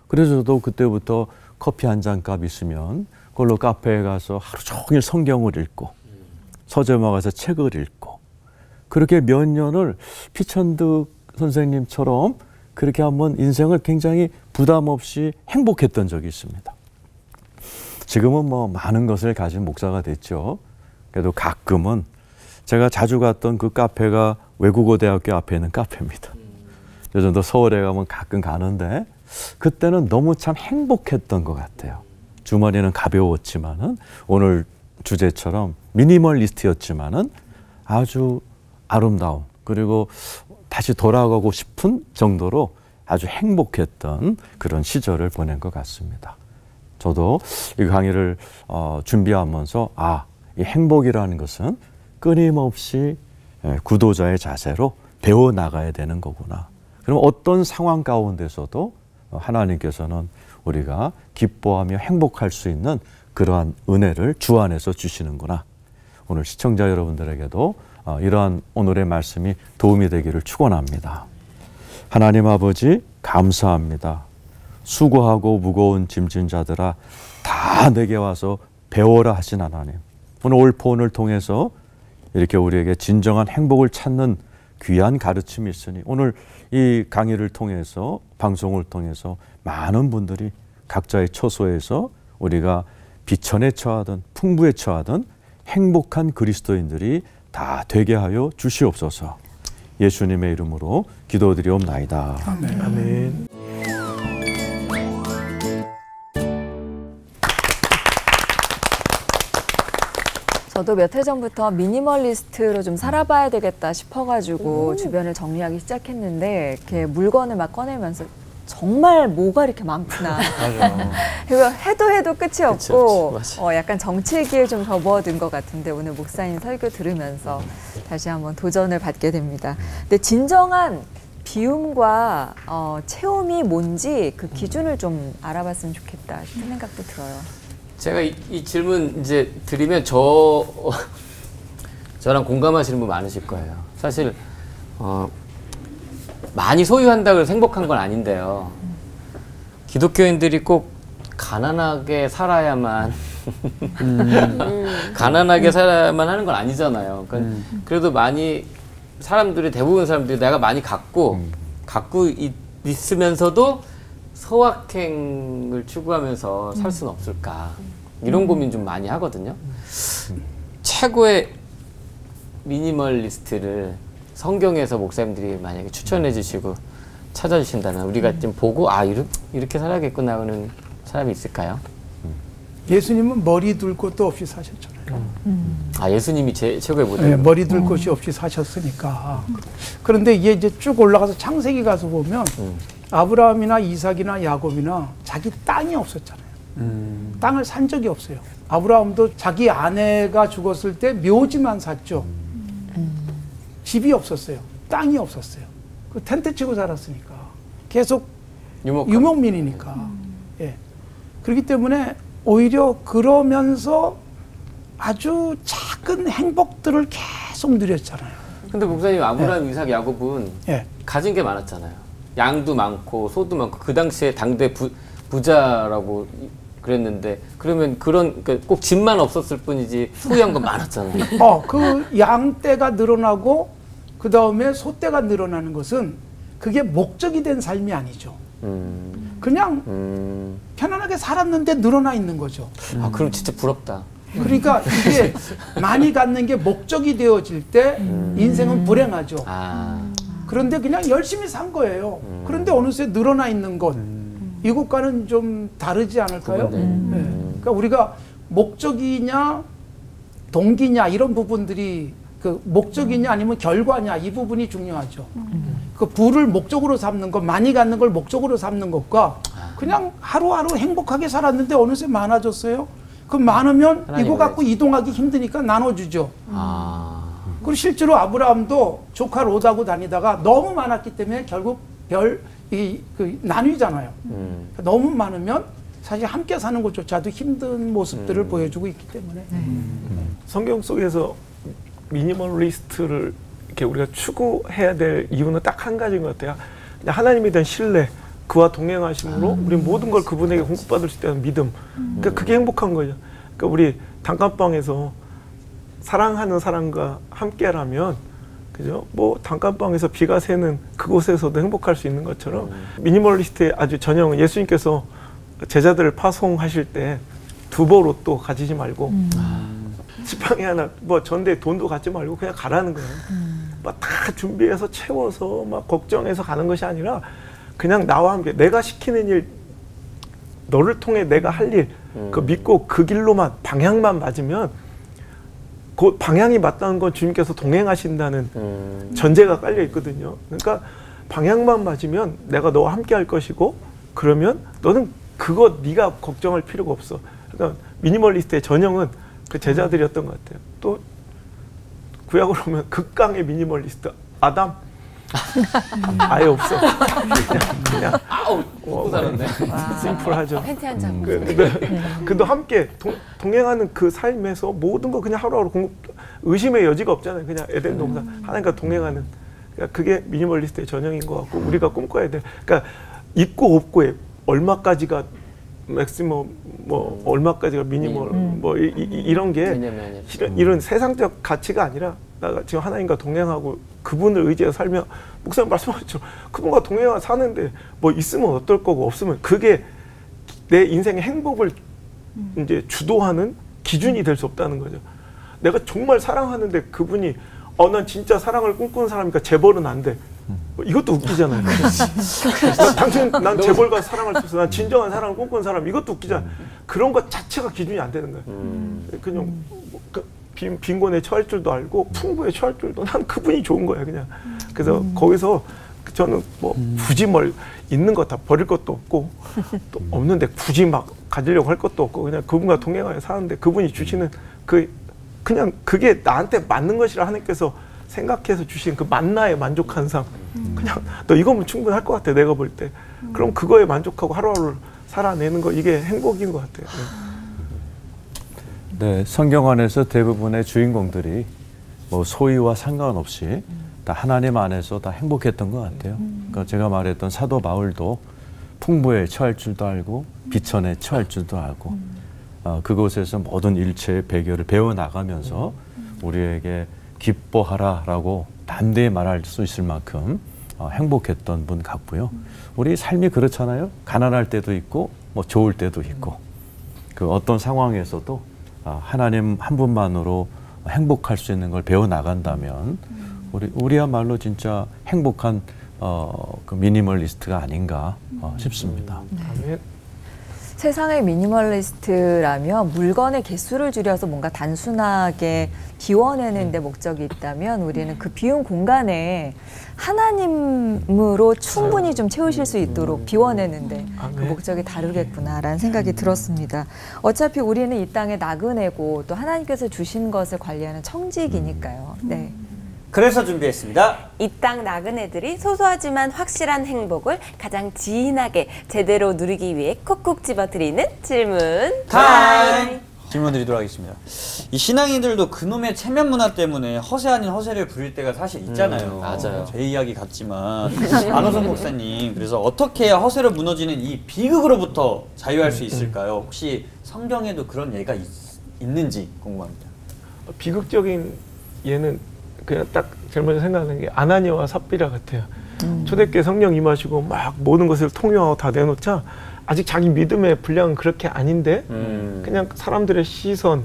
그래서 저도 그때부터 커피 한 잔 값 있으면 그걸로 카페에 가서 하루 종일 성경을 읽고 서점에 가서 책을 읽고 그렇게 몇 년을 피천득 선생님처럼 그렇게 한번 인생을 굉장히 부담 없이 행복했던 적이 있습니다. 지금은 뭐 많은 것을 가진 목사가 됐죠. 그래도 가끔은 제가 자주 갔던 그 카페가 외국어 대학교 앞에 있는 카페입니다. 요즘도 서울에 가면 가끔 가는데 그때는 너무 참 행복했던 것 같아요. 주머니는 가벼웠지만은 오늘 주제처럼 미니멀리스트였지만은 아주 아름다운 그리고 다시 돌아가고 싶은 정도로 아주 행복했던 그런 시절을 보낸 것 같습니다. 저도 이 강의를 준비하면서 이 행복이라는 것은 끊임없이 구도자의 자세로 배워나가야 되는 거구나. 그럼 어떤 상황 가운데서도 하나님께서는 우리가 기뻐하며 행복할 수 있는 그러한 은혜를 주 안에서 주시는구나. 오늘 시청자 여러분들에게도 이러한 오늘의 말씀이 도움이 되기를 축원합니다. 하나님 아버지 감사합니다. 수고하고 무거운 짐진 자들아 다 내게 와서 배워라 하신 하나님. 오늘 올포원을 통해서 이렇게 우리에게 진정한 행복을 찾는 귀한 가르침이 있으니 오늘 이 강의를 통해서 방송을 통해서 많은 분들이 각자의 처소에서 우리가 비천에 처하든 풍부에 처하든 행복한 그리스도인들이 다 되게 하여 주시옵소서. 예수님의 이름으로 기도드리옵나이다. 아멘. 아멘. 저도 몇 해 전부터 미니멀리스트로 좀 살아봐야 되겠다 싶어가지고 주변을 정리하기 시작했는데 이렇게 물건을 막 꺼내면서 정말 뭐가 이렇게 많구나. 그리고 해도 끝이 없고 약간 정체기에 좀 접어든 것 같은데 오늘 목사님 설교 들으면서 다시 한번 도전을 받게 됩니다. 근데 진정한 비움과 체험이 뭔지 그 기준을 좀 알아봤으면 좋겠다 싶은 생각도 들어요. 제가 이 질문 이제 드리면 저랑 공감하시는 분 많으실 거예요. 사실 많이 소유한다고 해서 행복한 건 아닌데요. 기독교인들이 꼭 가난하게 살아야만 가난하게 살아야만 하는 건 아니잖아요. 그러니까 그래도 많이 대부분 사람들이 내가 많이 갖고 있으면서도 소확행을 추구하면서 살 수는 없을까 이런 고민 좀 많이 하거든요. 최고의 미니멀리스트를 성경에서 목사님들이 만약에 추천해 주시고 찾아주신다면 우리가 좀 보고 이렇게 살아야겠구나 하는 사람이 있을까요? 예수님은 머리 둘 곳도 없이 사셨잖아요. 예수님이 최고의 모델. 네, 머리 둘 곳이 없이 사셨으니까. 그런데 이게 이제 쭉 올라가서 창세기 가서 보면 아브라함이나 이삭이나 야곱이나 자기 땅이 없었잖아요. 땅을 산 적이 없어요. 아브라함도 자기 아내가 죽었을 때 묘지만 샀죠. 집이 없었어요. 땅이 없었어요. 그 텐트 치고 살았으니까. 계속 유목민이니까. 예. 그렇기 때문에 오히려 그러면서 아주 작은 행복들을 계속 누렸잖아요. 근데 목사님 아브라함, 이삭, 야곱은 예. 가진 게 많았잖아요. 양도 많고 소도 많고 그 당시에 당대 부자라고 그랬는데 그러면 꼭 집만 없었을 뿐이지 소유한 건 많았잖아요. 그 양떼가 늘어나고 그 다음에 소떼가 늘어나는 것은 그게 목적이 된 삶이 아니죠. 그냥 편안하게 살았는데 늘어나 있는 거죠. 그럼 진짜 부럽다. 그러니까 이게 많이 갖는 게 목적이 되어질 때 인생은 불행하죠. 그런데 그냥 열심히 산 거예요. 그런데 어느새 늘어나 있는 것, 이것과는 좀 다르지 않을까요? 네. 그러니까 우리가 목적이냐 동기냐 이런 부분들이 그 목적이냐 아니면 결과냐 이 부분이 중요하죠. 그 부를 목적으로 삼는 것, 많이 갖는 걸 목적으로 삼는 것과 그냥 하루하루 행복하게 살았는데 어느새 많아졌어요. 그럼 많으면 이거 갖고 이동하기 힘드니까 나눠주죠. 그리고 실제로 아브라함도 조카 롯하고 다니다가 너무 많았기 때문에 결국 나뉘잖아요. 너무 많으면 사실 함께 사는 것조차도 힘든 모습들을 보여주고 있기 때문에. 성경 속에서 미니멀리스트를 이렇게 우리가 추구해야 될 이유는 딱 한 가지인 것 같아요. 하나님에 대한 신뢰, 그와 동행하심으로 우리 모든 걸 그분에게 공급받을 수 있다는 믿음. 그러니까 그게 행복한 거죠. 그러니까 우리 단칸방에서 사랑하는 사람과 함께라면, 그죠? 뭐 단칸방에서 비가 새는 그곳에서도 행복할 수 있는 것처럼 미니멀리스트의 아주 전형은 예수님께서 제자들을 파송하실 때 두보 로또 가지지 말고 지팡이 하나, 뭐 전대 돈도 갖지 말고 그냥 가라는 거예요. 막 다 준비해서 채워서 막 걱정해서 가는 것이 아니라 그냥 나와 함께 내가 시키는 일, 너를 통해 내가 할 일, 그 믿고 그 길로만 방향만 맞으면 그 방향이 맞다는 건 주님께서 동행하신다는 전제가 깔려 있거든요. 그러니까 방향만 맞으면 내가 너와 함께 할 것이고 그러면 너는 그거 네가 걱정할 필요가 없어. 그러니까 미니멀리스트의 전형은 그 제자들이었던 것 같아요. 또 구약으로 보면 극강의 미니멀리스트 아담 아예 없어. 그냥 먹고 살았네. 심플하죠. 팬티 한 장. 그래도 함께 동행하는 그 삶에서 모든 거 그냥 하루하루 의심의 여지가 없잖아요. 그냥 에덴 동산 하나님과 동행하는. 그러니까 그게 미니멀리스트의 전형인 것 같고 우리가 꿈꿔야 돼. 그러니까 있고 없고에 얼마까지가 맥시멈 뭐 얼마까지가 미니멀 뭐 이런 게 이런 세상적 가치가 아니라 내가 지금 하나님과 동행하고 그분을 의지해서 살며 목사님 말씀하셨죠. 그분과 동행하고 사는데 뭐 있으면 어떨 거고 없으면 그게 내 인생의 행복을 이제 주도하는 기준이 될 수 없다는 거죠. 내가 정말 사랑하는데 그분이 난 진짜 사랑을 꿈꾸는 사람이니까 재벌은 안 돼. 이것도 웃기잖아요. 난 재벌과 사랑할 수 있어. 난 진정한 사랑을 꿈꾸는 사람. 이것도 웃기잖아. 그런 것 자체가 기준이 안 되는 거예요. 그냥 빈곤에 처할 줄도 알고 풍부에 처할 줄도 난 그분이 좋은 거예요. 그냥. 그래서 거기서 저는 뭐 굳이 뭘 있는 거 다 버릴 것도 없고 또 없는데 굳이 막 가지려고 할 것도 없고 그냥 그분과 동행하여 사는데 그분이 주시는 그냥 그게 나한테 맞는 것이라 하나님께서 생각해서 주신 그 만나에 만족한 삶. 그냥 너 이거면 충분할 것 같아 내가 볼 때. 그럼 그거에 만족하고 하루하루를 살아내는 거 이게 행복인 것 같아요. 네, 성경 안에서 대부분의 주인공들이 뭐 소유와 상관없이 다 하나님 안에서 다 행복했던 것 같아요. 그러니까 제가 말했던 사도 바울도 풍부에 처할 줄도 알고 비천에 처할 줄도 알고 그곳에서 모든 일체의 배교를 배워나가면서 우리에게 기뻐하라라고 담대히 말할 수 있을 만큼 행복했던 분 같고요. 우리 삶이 그렇잖아요. 가난할 때도 있고 뭐 좋을 때도 있고 그 어떤 상황에서도 하나님 한 분만으로 행복할 수 있는 걸 배워나간다면 우리야말로 진짜 행복한 그 미니멀리스트가 아닌가 싶습니다. 세상의 미니멀리스트라면 물건의 개수를 줄여서 뭔가 단순하게 비워내는 데 목적이 있다면 우리는 그 비운 공간에 하나님으로 충분히 좀 채우실 수 있도록 비워내는데 그 목적이 다르겠구나라는 생각이 들었습니다. 어차피 우리는 이 땅에 나그네고 또 하나님께서 주신 것을 관리하는 청지기니까요. 네. 그래서 준비했습니다. 이 땅 나그네들이 소소하지만 확실한 행복을 가장 진하게 제대로 누리기 위해 콕콕 집어드리는 질문 타임! 질문 드리도록 하겠습니다. 이 신앙인들도 그놈의 체면 문화 때문에 허세 아닌 허세를 부릴 때가 사실 있잖아요. 맞아요. 제 이야기 같지만 안호성 목사님, 그래서 어떻게 해야 허세로 무너지는 이 비극으로부터 자유할 수 있을까요? 혹시 성경에도 그런 예가 있는지 궁금합니다. 비극적인 예는 그냥 딱 제일 먼저 생각나는 게 아나니아와 삽비라 같아요. 초대교회 성령 임하시고 막 모든 것을 통용하고 다 내놓자 아직 자기 믿음의 분량은 그렇게 아닌데 그냥 사람들의 시선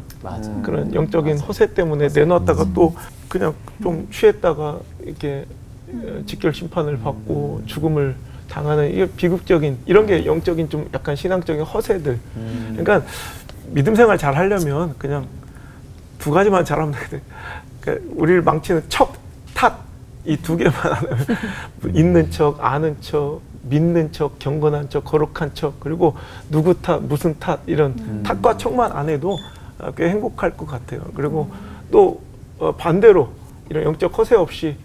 그런 영적인 허세 때문에 내놨다가 또 그냥 좀 취했다가 이렇게 직결 심판을 받고 죽음을 당하는 이게 비극적인 이런 게 영적인 좀 약간 신앙적인 허세들. 그러니까 믿음 생활 잘 하려면 그냥 두 가지만 잘하면 되거든요. 그러니까 우리를 망치는 척, 탓 이 두 개만 하면 있는 척, 아는 척, 믿는 척, 경건한 척, 거룩한 척 그리고 누구 탓, 무슨 탓 이런 탓과 척만 안 해도 꽤 행복할 것 같아요. 그리고 또 반대로 이런 영적 허세 없이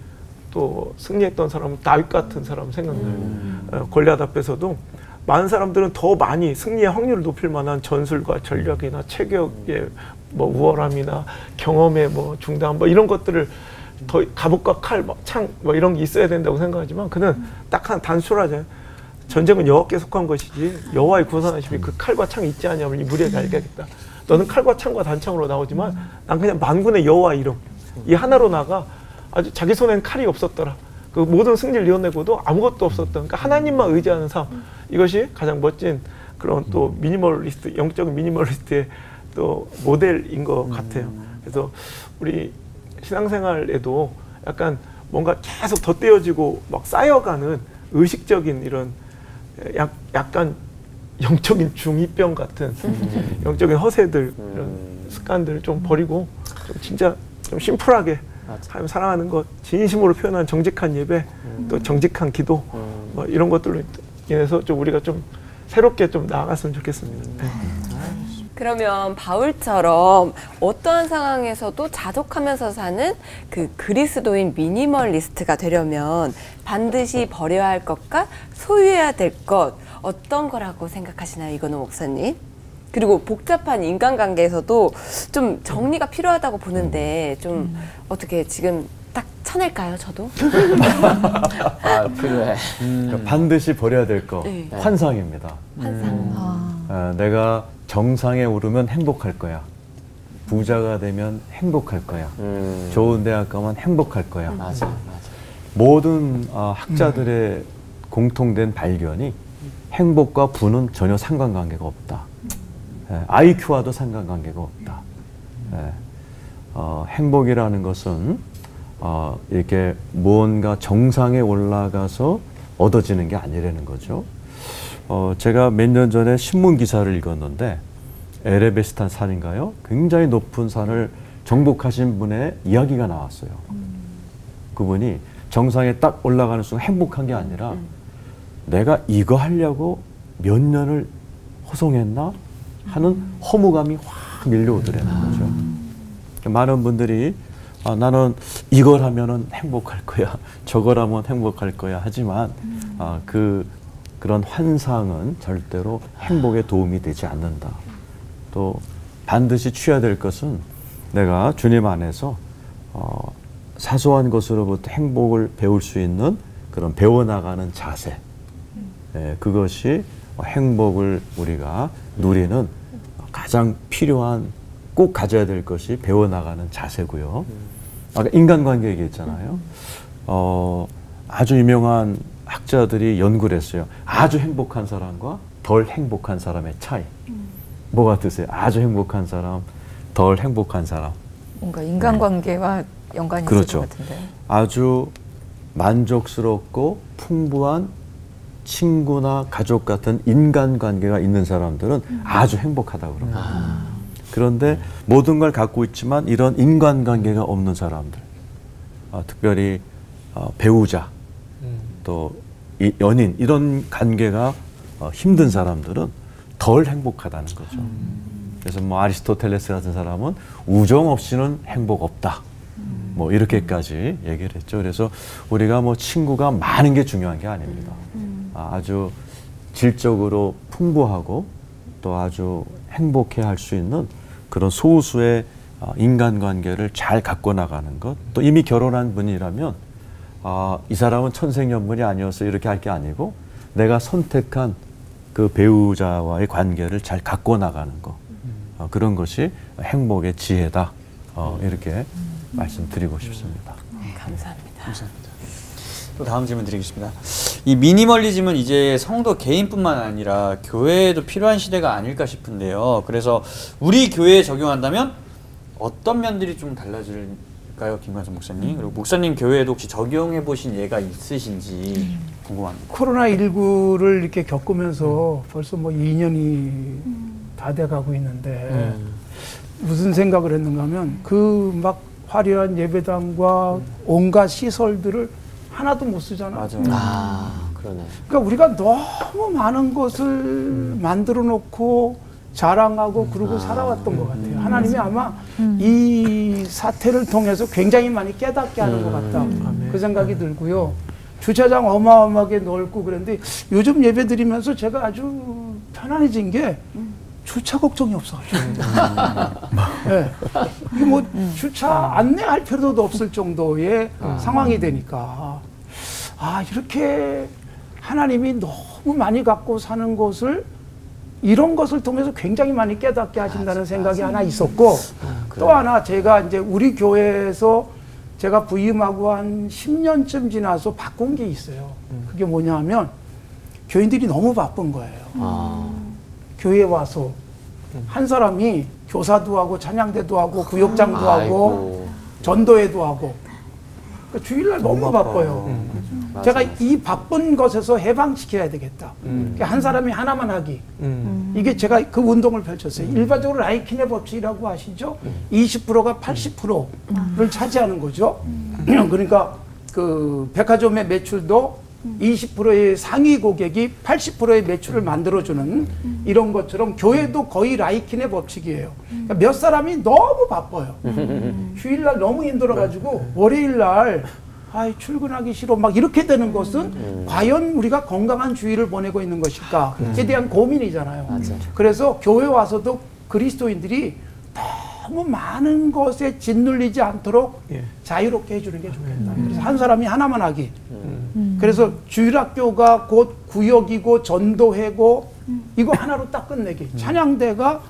또 승리했던 사람은 다윗 같은 사람 생각나요. 골리앗 앞에서도 많은 사람들은 더 많이 승리의 확률을 높일 만한 전술과 전략이나 체격의 뭐 우월함이나 경험의 뭐 중단 뭐 이런 것들을 더 갑옷과 칼, 창 뭐 이런 게 있어야 된다고 생각하지만 그는 딱 한 단순하잖아요. 전쟁은 여호와께 속한 것이지 여호와의 구원하심이 그 칼과 창이 있지 않냐면 이 무리에게 알게하겠다. 너는 칼과 창과 단창으로 나오지만 난 그냥 만군의 여호와 이름 이 하나로 나가 아주 자기 손에는 칼이 없었더라. 그 모든 승리를 이어내고도 아무것도 없었던 그러니까 하나님만 의지하는 삶 이것이 가장 멋진 그런 또 미니멀리스트 영적인 미니멀리스트의 또 모델인 것 같아요. 그래서 우리 신앙생활에도 약간 뭔가 계속 덧대어지고 막 쌓여가는 의식적인 이런 약간 영적인 중2병 같은 영적인 허세들 이런 습관들을 좀 버리고 좀 진짜 좀 심플하게 하나님 사랑하는 것 진심으로 표현한 정직한 예배 또 정직한 기도 뭐 이런 것들로 인해서 좀 우리가 좀 새롭게 좀 나아갔으면 좋겠습니다. 그러면 바울처럼 어떠한 상황에서도 자족하면서 사는 그 그리스도인 미니멀리스트가 되려면 반드시 버려야 할 것과 소유해야 될 것 어떤 거라고 생각하시나요, 이건우 목사님? 그리고 복잡한 인간관계에서도 좀 정리가 필요하다고 보는데 좀 어떻게 지금 딱 쳐낼까요, 저도? 아, 필요해. 그러니까 반드시 버려야 될 거 네. 환상입니다. 환상. 내가 정상에 오르면 행복할 거야. 부자가 되면 행복할 거야. 좋은 대학 가면 행복할 거야. 맞아, 맞아. 모든 학자들의 공통된 발견이 행복과 부는 전혀 상관관계가 없다. IQ와도 상관관계가 없다. 행복이라는 것은 이렇게 무언가 정상에 올라가서 얻어지는 게 아니라는 거죠. 제가 몇 년 전에 신문 기사를 읽었는데 에베레스트 산인가요? 굉장히 높은 산을 정복하신 분의 이야기가 나왔어요. 그분이 정상에 딱 올라가는 순간 행복한 게 아니라 내가 이거 하려고 몇 년을 호송했나 하는 허무감이 확 밀려오더라는 거죠. 많은 분들이 나는 이걸 하면은 행복할 거야, 저걸 하면 행복할 거야 하지만 그런 환상은 절대로 행복에 도움이 되지 않는다. 또 반드시 취해야 될 것은 내가 주님 안에서 사소한 것으로부터 행복을 배울 수 있는 그런 배워나가는 자세. 그것이 행복을 우리가 누리는 가장 필요한 꼭 가져야 될 것이 배워나가는 자세고요. 아까 인간관계 얘기했잖아요. 아주 유명한 학자들이 연구를 했어요. 아주 행복한 사람과 덜 행복한 사람의 차이. 뭐 같으세요? 아주 행복한 사람, 덜 행복한 사람. 뭔가 인간관계와 연관이 그렇죠. 있을 것 같은데. 아주 만족스럽고 풍부한 친구나 가족 같은 인간관계가 있는 사람들은 아주 행복하다고 그럽니다. 그런데 모든 걸 갖고 있지만 이런 인간관계가 없는 사람들, 특별히 배우자, 또 연인 이런 관계가 힘든 사람들은 덜 행복하다는 거죠. 그래서 뭐 아리스토텔레스 같은 사람은 우정 없이는 행복 없다. 뭐 이렇게까지 얘기를 했죠. 그래서 우리가 뭐 친구가 많은 게 중요한 게 아닙니다. 아주 질적으로 풍부하고 또 아주 행복해 할 수 있는 그런 소수의 인간관계를 잘 갖고 나가는 것. 또 이미 결혼한 분이라면 이 사람은 천생연분이 아니어서 이렇게 할 게 아니고 내가 선택한 그 배우자와의 관계를 잘 갖고 나가는 것. 그런 것이 행복의 지혜다. 이렇게 말씀드리고 싶습니다. 감사합니다. 또 다음 질문 드리겠습니다. 이 미니멀리즘은 이제 성도 개인뿐만 아니라 교회에도 필요한 시대가 아닐까 싶은데요. 그래서 우리 교회에 적용한다면 어떤 면들이 좀 달라질까요, 김관선 목사님? 그리고 목사님 교회에도 혹시 적용해 보신 예가 있으신지 궁금합니다. 코로나19를 이렇게 겪으면서 벌써 뭐 2년이 다 돼가고 있는데 무슨 생각을 했는가 하면 그 막 화려한 예배당과 온갖 시설들을 하나도 못 쓰잖아. 맞아. 그러네. 그러니까 우리가 너무 많은 것을 만들어 놓고 자랑하고 그러고 살아왔던 것 같아요. 하나님이 아마 이 사태를 통해서 굉장히 많이 깨닫게 하는 것 같다. 그 생각이 들고요. 주차장 어마어마하게 넓고 그런데 요즘 예배 드리면서 제가 아주 편안해진 게 주차 걱정이 없어가지고. 네. 이게 뭐 주차 안내할 필요도 없을 정도의 상황이 되니까 이렇게 하나님이 너무 많이 갖고 사는 것을 이런 것을 통해서 굉장히 많이 깨닫게 하신다는 생각이 하나 있었고 또 하나 제가 이제 우리 교회에서 제가 부임하고 한 10년쯤 지나서 바꾼 게 있어요. 그게 뭐냐 하면 교인들이 너무 바쁜 거예요. 교회에 와서 한 사람이 교사도 하고 찬양대도 하고 구역장도 하고 전도회도 하고 그러니까 주일날 너무 바빠요. 제가 이 바쁜 것에서 해방시켜야 되겠다. 그러니까 한 사람이 하나만 하기. 이게 제가 그 운동을 펼쳤어요. 일반적으로 라이킨의 법칙이라고 아시죠? 20%가 80%를 차지하는 거죠. 그러니까 그 백화점의 매출도 20%의 상위 고객이 80%의 매출을 만들어주는 이런 것처럼 교회도 거의 라이킨의 법칙이에요. 그러니까 몇 사람이 너무 바빠요. 휴일날 너무 힘들어가지고 월요일날 아이 출근하기 싫어 막 이렇게 되는 것은 과연 우리가 건강한 주의를 보내고 있는 것일까에 대한 고민이잖아요. 그래서 교회 와서도 그리스도인들이 너무 많은 것에 짓눌리지 않도록 자유롭게 해주는 게 좋겠다. 그래서 한 사람이 하나만 하기. 그래서 주일학교가 곧 구역이고 전도회고 이거 하나로 딱 끝내기. 찬양대가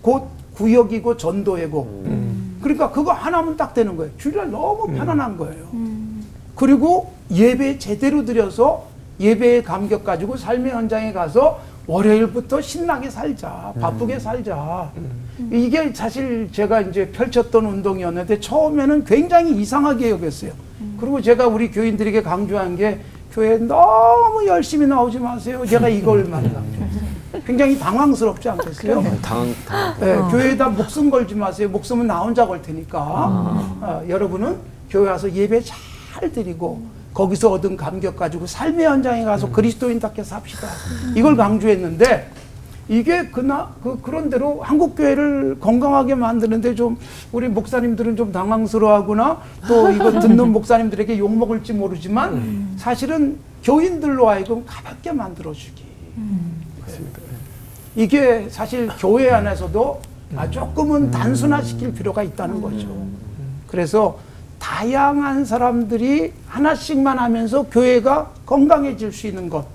곧 구역이고 전도회고. 그러니까 그거 하나면 딱 되는 거예요. 주일날 너무 편안한 거예요. 그리고 예배 제대로 드려서 예배의 감격 가지고 삶의 현장에 가서 월요일부터 신나게 살자, 바쁘게 살자. 이게 사실 제가 이제 펼쳤던 운동이었는데 처음에는 굉장히 이상하게 여겼어요. 그리고 제가 우리 교인들에게 강조한 게 교회에 너무 열심히 나오지 마세요. 제가 이걸 많이 강조했어요. 굉장히 당황스럽지 않겠어요? 네, 교회에다 목숨 걸지 마세요. 목숨은 나 혼자 걸 테니까. 여러분은 교회 와서 예배 잘 드리고 거기서 얻은 감격 가지고 삶의 현장에 가서 그리스도인답게 삽시다. 이걸 강조했는데 이게 그런 대로 한국 교회를 건강하게 만드는데 좀 우리 목사님들은 좀 당황스러워하구나. 또 이거 듣는 목사님들에게 욕 먹을지 모르지만 사실은 교인들로 하여금 가볍게 만들어주기. 이게 사실 교회 안에서도 조금은 단순화시킬 필요가 있다는 거죠. 그래서 다양한 사람들이 하나씩만 하면서 교회가 건강해질 수 있는 것.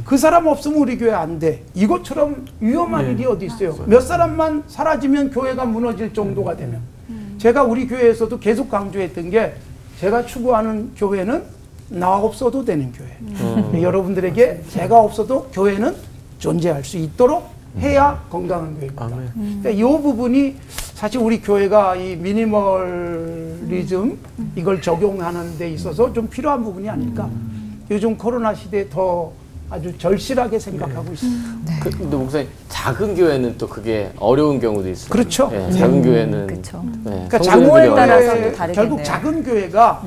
그 사람 없으면 우리 교회 안 돼. 이것처럼 위험한 일이 어디 있어요. 몇 사람만 사라지면 교회가 무너질 정도가 되면. 제가 우리 교회에서도 계속 강조했던 게 제가 추구하는 교회는 나 없어도 되는 교회. 여러분들에게 제가 없어도 교회는 존재할 수 있도록 해야 건강한 교회입니다. 그러니까 이 부분이 사실 우리 교회가 이 미니멀리즘 이걸 적용하는 데 있어서 좀 필요한 부분이 아닐까. 요즘 코로나 시대에 더 아주 절실하게 생각하고 있습니다. 근데 목사님 작은 교회는 또 그게 어려운 경우도 있어요. 그렇죠. 작은 교회는 그렇죠. 그러니까 작은 교회 결국 작은 교회가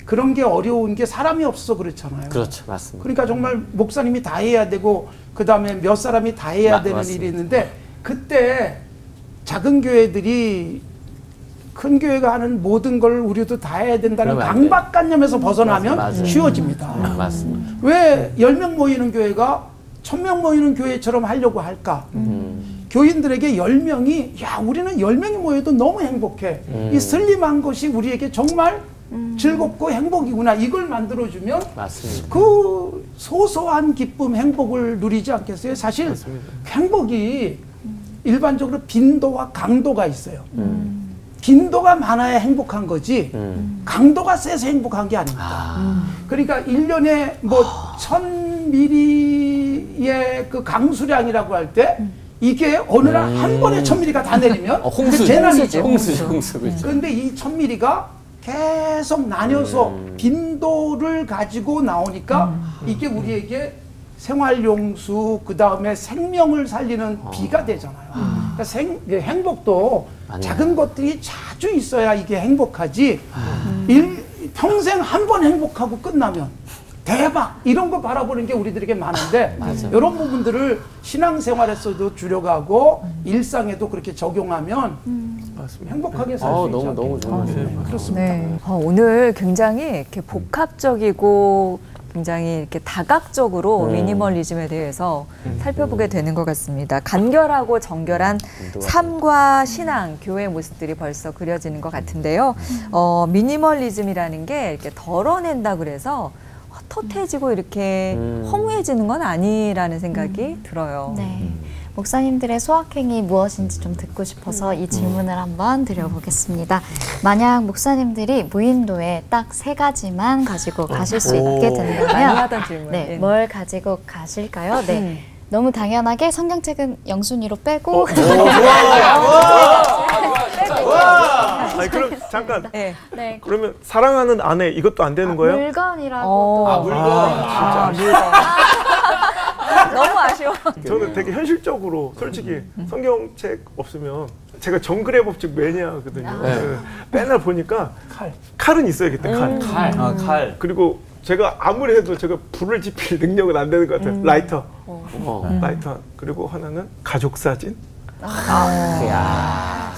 그런 게 어려운 게 사람이 없어서 그렇잖아요. 그렇죠, 맞습니다. 그러니까 정말 목사님이 다 해야 되고 그 다음에 몇 사람이 다 해야 되는 맞습니다. 일이 있는데 그때 작은 교회들이 큰 교회가 하는 모든 걸 우리도 다 해야 된다는 강박관념에서 벗어나면 쉬워집니다. 맞습니다. 왜 10명 모이는 교회가 1000명 모이는 교회처럼 하려고 할까? 교인들에게 10명이 야 우리는 10명이 모여도 너무 행복해. 이 슬림한 것이 우리에게 정말 즐겁고 행복이구나. 이걸 만들어주면 맞습니다. 그 소소한 기쁨, 행복을 누리지 않겠어요? 사실 행복이 일반적으로 빈도와 강도가 있어요. 빈도가 많아야 행복한 거지 강도가 세서 행복한 게 아닙니다. 그러니까 1년에 뭐 1000mm의 그 강수량이라고 할 때 이게 어느 날 한 번에 1000mm가 다 내리면 홍수, 재난이죠. 홍수. 그런데 이 1000mm가 계속 나뉘어서 빈도를 가지고 나오니까 이게 우리에게 생활용수 그 다음에 생명을 살리는 비가 되잖아요. 그러니까 행복도 작은 것들이 자주 있어야 이게 행복하지. 평생 한 번 행복하고 끝나면 대박 이런 거 바라보는 게 우리들에게 많은데 이런 부분들을 신앙생활에서도 줄여가고 일상에도 그렇게 적용하면 행복하게 살 수 있죠. 너무 좋은 그렇습니다. 네. 오늘 굉장히 이렇게 복합적이고 굉장히 이렇게 다각적으로 미니멀리즘에 대해서 살펴보게 되는 것 같습니다. 간결하고 정결한 삶과 신앙, 교회의 모습들이 벌써 그려지는 것 같은데요. 미니멀리즘이라는 게 이렇게 덜어낸다 그래서 헛헛해지고 이렇게 허무해지는 건 아니라는 생각이 들어요. 네. 목사님들의 소확행이 무엇인지 좀 듣고 싶어서 이 질문을 한번 드려보겠습니다. 만약 목사님들이 무인도에 딱 3가지만 가지고 가실 수 있게 많이 된다면 하던 질문. 네, 뭘 가지고 가실까요? 네. 너무 당연하게 성경책은 영순이로 빼고 아니 그럼 잠깐. 네. 네. 그러면 사랑하는 아내 이것도 안 되는 거예요? 물건이라고 또 물건. 너무 아쉬워. 저는 되게 현실적으로 솔직히 성경책 없으면 제가 정글의 법칙 매니아거든요. 맨날 보니까 칼은 있어야겠다. 칼. 그리고 제가 아무리 해도 제가 불을 지필 능력은 안 되는 것 같아요. 라이터. 라이터. 그리고 하나는 가족 사진.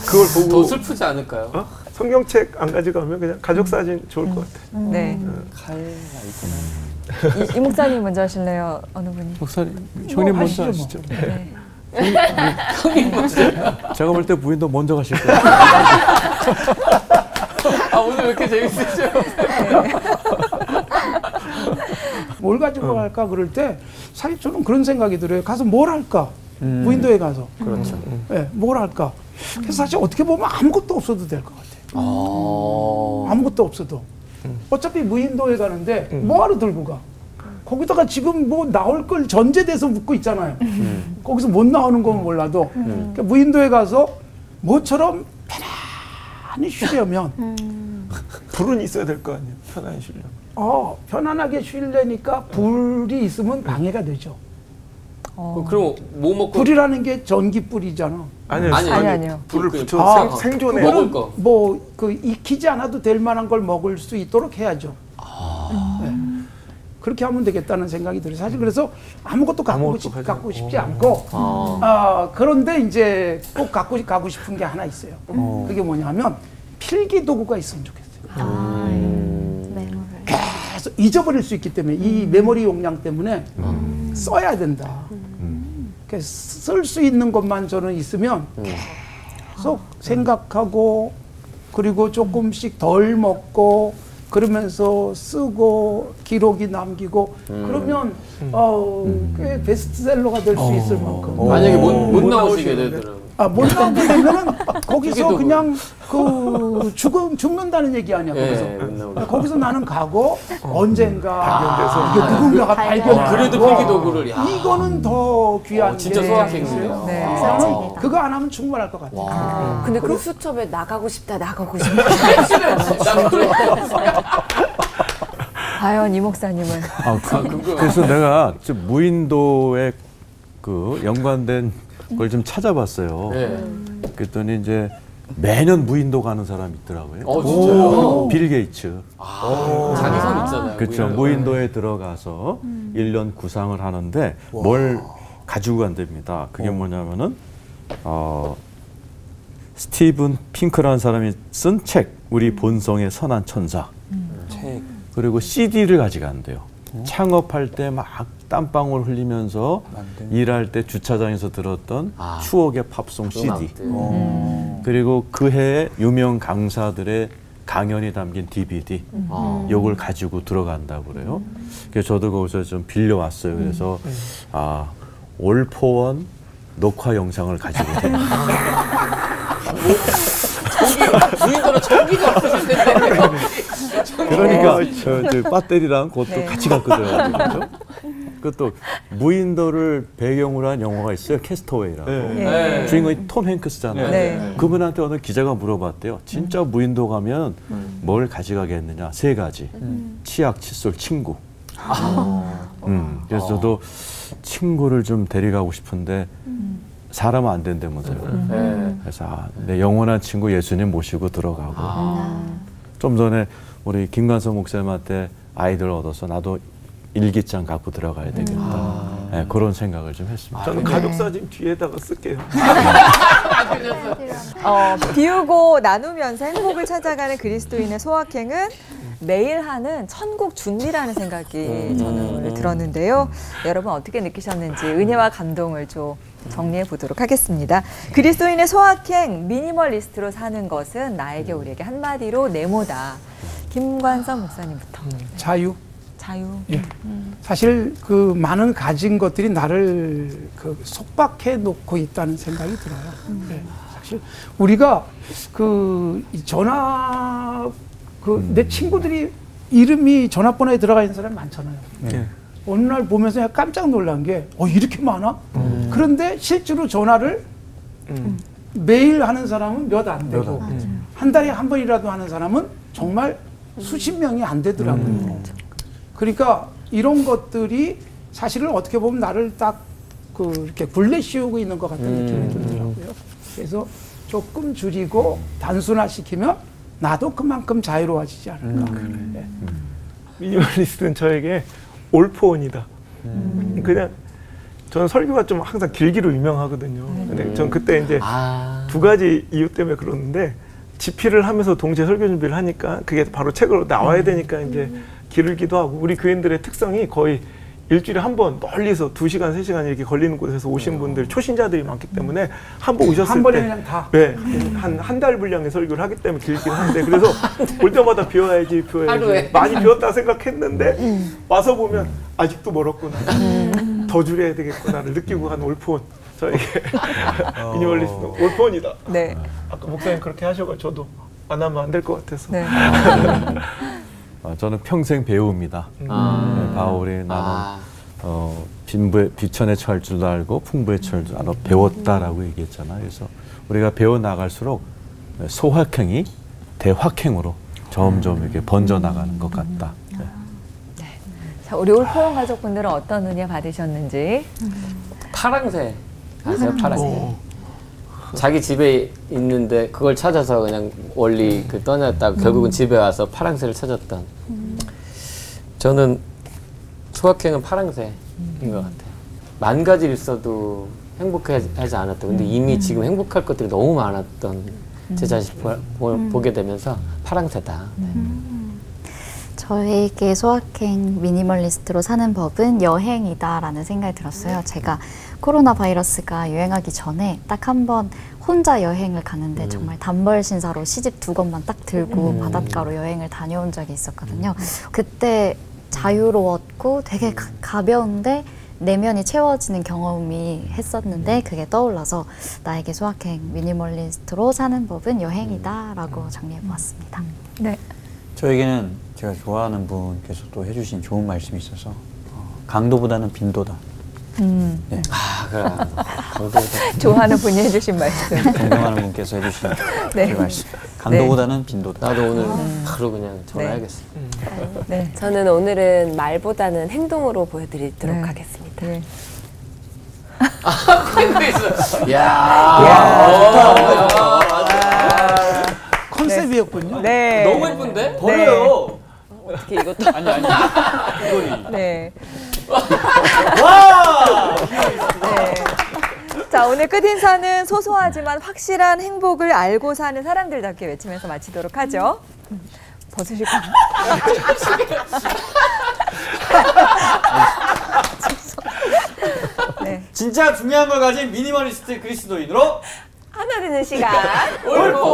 그걸 보고 더 슬프지 않을까요? 성경책 안 가져가면 그냥 가족 사진 좋을 것 같아. 네. 칼가 있구나. 이 목사님 먼저 하실래요? 어느 분이? 목사님, 형님 먼저 하시죠. 네. 제가 볼 때 부인도 먼저 가실 거예요. 아, 오늘 왜 이렇게 재밌으시죠? 뭘 가지고 갈까 그럴 때 사실 저는 그런 생각이 들어요. 가서 뭘 할까? 무인도에 가서. 그렇죠. 네, 뭘 할까? 그래서 사실 어떻게 보면 아무것도 없어도 될 것 같아요. 아무것도 없어도. 어차피 무인도에 가는데 뭐하러 들고 가? 거기다가 지금 뭐 나올 걸 전제돼서 묻고 있잖아요. 거기서 못 나오는 건 몰라도 그러니까 무인도에 가서 뭐처럼 편안히 쉬려면 불은 있어야 될 거 아니에요. 편안히 쉬려면. 편안하게 쉬려니까 불이 있으면 방해가 되죠. 그럼 뭐 먹고? 불이라는 게 전기불이잖아. 아니요. 불을 그- 붙여서 생존에 먹을 거. 뭐 익히지 않아도 될 만한 걸 먹을 수 있도록 해야죠. 네. 그렇게 하면 되겠다는 생각이 들어요. 사실 그래서 아무것도 갖고 싶지 않고 그런데 이제 꼭 가고 싶은 게 하나 있어요. 그게 뭐냐면 필기 도구가 있으면 좋겠어요. 메모를. 계속 잊어버릴 수 있기 때문에 이 메모리 용량 때문에 써야 된다. 쓸 수 있는 것만 저는 있으면 계속 생각하고 그리고 조금씩 덜 먹고 그러면서 쓰고 기록이 남기고 그러면 꽤 베스트셀러가 될 수 있을 만큼. 만약에 못 나오시게 되더라고요. 못 나오게 되면은 거기서 그냥 죽는다는 얘기 아니야. 거기서 나는 가고 언젠가 이게 누군가가 발견하고 그래도 필기도구를 이거는 더 귀한 진짜 게 소확행이네요. 네. 저는 그거 안 하면 충분할 것 같아요. 근데 그 수첩에 나가고 싶다. 과연 이 목사님은? 그래서 내가 좀 무인도에 그 연관된 걸 좀 찾아봤어요. 그랬더니 이제 매년 무인도 가는 사람이 있더라고요. 진짜요? 빌 게이츠. 자기 선 있잖아요. 그렇죠. 무인도에 들어가서 1년 구상을 하는데 뭘 가지고 간답니다. 그게 뭐냐면은 스티븐 핑크라는 사람이 쓴 책, 우리 본성의 선한 천사. 책. 그리고 CD를 가져간대요. 창업할 때 막 땀방울 흘리면서 일할 때 주차장에서 들었던 추억의 팝송 CD. 그리고 그 해에 유명 강사들의 강연이 담긴 DVD. 요걸 가지고 들어간다고 그래요. 그래서 저도 거기서 좀 빌려왔어요. 그래서 올포원 녹화 영상을 가지고 무인도는 전기가 없으실 텐데. 그러니까 저 배터리랑 그것도 같이 갖고 들어가거든요. 그것도 무인도를 배경으로 한 영화가 있어요. 캐스터웨이라고. 주인공이 톰 행크스잖아요. 그분한테 어느 기자가 물어봤대요. 진짜 무인도 가면 뭘 가져가겠느냐. 3가지. 치약, 칫솔, 친구. 그래서 저도 친구를 좀 데려가고 싶은데 사람은 안 된다면서요. 그래서 내 영원한 친구 예수님 모시고 들어가고. 좀 전에 우리 김관성 목사님한테 아이들 얻어서 나도 일기장 갖고 들어가야 되겠다. 그런 생각을 좀 했습니다. 저는 가족 사진 뒤에다가 쓸게요. 비우고 나누면서 행복을 찾아가는 그리스도인의 소확행은 매일 하는 천국 준비라는 생각이 저는 오늘 들었는데요. 여러분 어떻게 느끼셨는지 은혜와 감동을 좀 정리해 보도록 하겠습니다. 그리스도인의 소확행, 미니멀리스트로 사는 것은 나에게 우리에게 한마디로 네모다. 김관성 목사님부터. 자유. 예. 사실 그 많은 가진 것들이 나를 속박해 놓고 있다는 생각이 들어요. 네. 사실 우리가 내 친구들이 이름이 전화번호에 들어가 있는 사람이 많잖아요. 어느 날 보면서 깜짝 놀란 게 이렇게 많아? 그런데 실제로 전화를 매일 하는 사람은 몇 안 되고 한 달에 한 번이라도 하는 사람은 정말 수십 명이 안 되더라고요. 그러니까 이런 것들이 사실은 어떻게 보면 나를 딱 이렇게 굴레 씌우고 있는 것 같은 느낌이 들더라고요. 그래서 조금 줄이고 단순화시키면 나도 그만큼 자유로워지지 않을까. 네. 미니멀리스트는 저에게 올포원이다. 그냥 저는 설교가 좀 항상 길기로 유명하거든요. 근데 전 그때 이제 두 가지 이유 때문에 그러는데 집필을 하면서 동시에 설교 준비를 하니까 그게 바로 책으로 나와야 되니까 이제 기르기도 하고 우리 교인들의 특성이 거의 일주일에 한 번 멀리서 2시간, 3시간 이렇게 걸리는 곳에서 오신 분들 초신자들이 많기 때문에 한 번 오셨을 한 번에 때 그냥 다. 네, 한 달 분량의 설교를 하기 때문에 길긴 한데 그래서 올 때마다 비워야지 하루에. 많이 비웠다 생각했는데 와서 보면 아직도 멀었구나 더 줄여야 되겠구나를 느끼고 간 올폰 저에게 미니멀리스트 올폰이다. 네. 아까 목사님 그렇게 하셔가 저도 안 하면 안 될 것 같아서. 네. 저는 평생 배우입니다. 네, 바울이 나는 비천에 처할 줄도 알고 풍부에 처할 줄 알아 배웠다라고 얘기했잖아요. 그래서 우리가 배워 나갈수록 소확행이 대확행으로 점점 이렇게 번져 나가는 것 같다. 네. 자, 우리 올포용 가족분들은 어떤 은혜 받으셨는지. 파랑새 아세요? 파랑새. 자기 집에 있는데 그걸 찾아서 그냥 원리 떠났다가 결국은 집에 와서 파랑새를 찾았던. 저는 소확행은 파랑새인 것 같아요. 만 가지 있어도 행복하지 않았다. 근데 이미 지금 행복할 것들이 너무 많았던 제 자신 보게 되면서 파랑새다. 저에게 소확행 미니멀리스트로 사는 법은 여행이다라는 생각이 들었어요. 제가 코로나 바이러스가 유행하기 전에 딱 한 번 혼자 여행을 갔는데 정말 단벌 신사로 시집 2권만 딱 들고 바닷가로 여행을 다녀온 적이 있었거든요. 그때 자유로웠고 되게 가벼운데 내면이 채워지는 경험이 했었는데 그게 떠올라서 나에게 소확행 미니멀리스트로 사는 법은 여행이다라고 정리해보았습니다. 네. 저에게는 제가 좋아하는 분께서 또 해주신 좋은 말씀이 있어서 강도보다는 빈도다. 네. 그래. 좋아하는 분이 해주신 말씀. 존경하는 분께서 해주신 네. 그 말씀. 강도보다는 빈도다. 나도 오늘 바로 그냥 전화해야겠어. 네. 저는 오늘은 말보다는 행동으로 보여드리도록 네. 하겠습니다. 네. 컨셉이었군요. 네. 너무 예쁜데? 버려요. 어떻게 이것도 아니 이거리. 네. 와! 네. 자, 오늘 끝인사는 소소하지만 확실한 행복을 알고 사는 사람들답게 외치면서 마치도록 하죠. 벗으실 거예요? 네. 진짜 중요한 걸 가진 미니멀리스트 그리스도인으로 하나 되는 시간. 올포!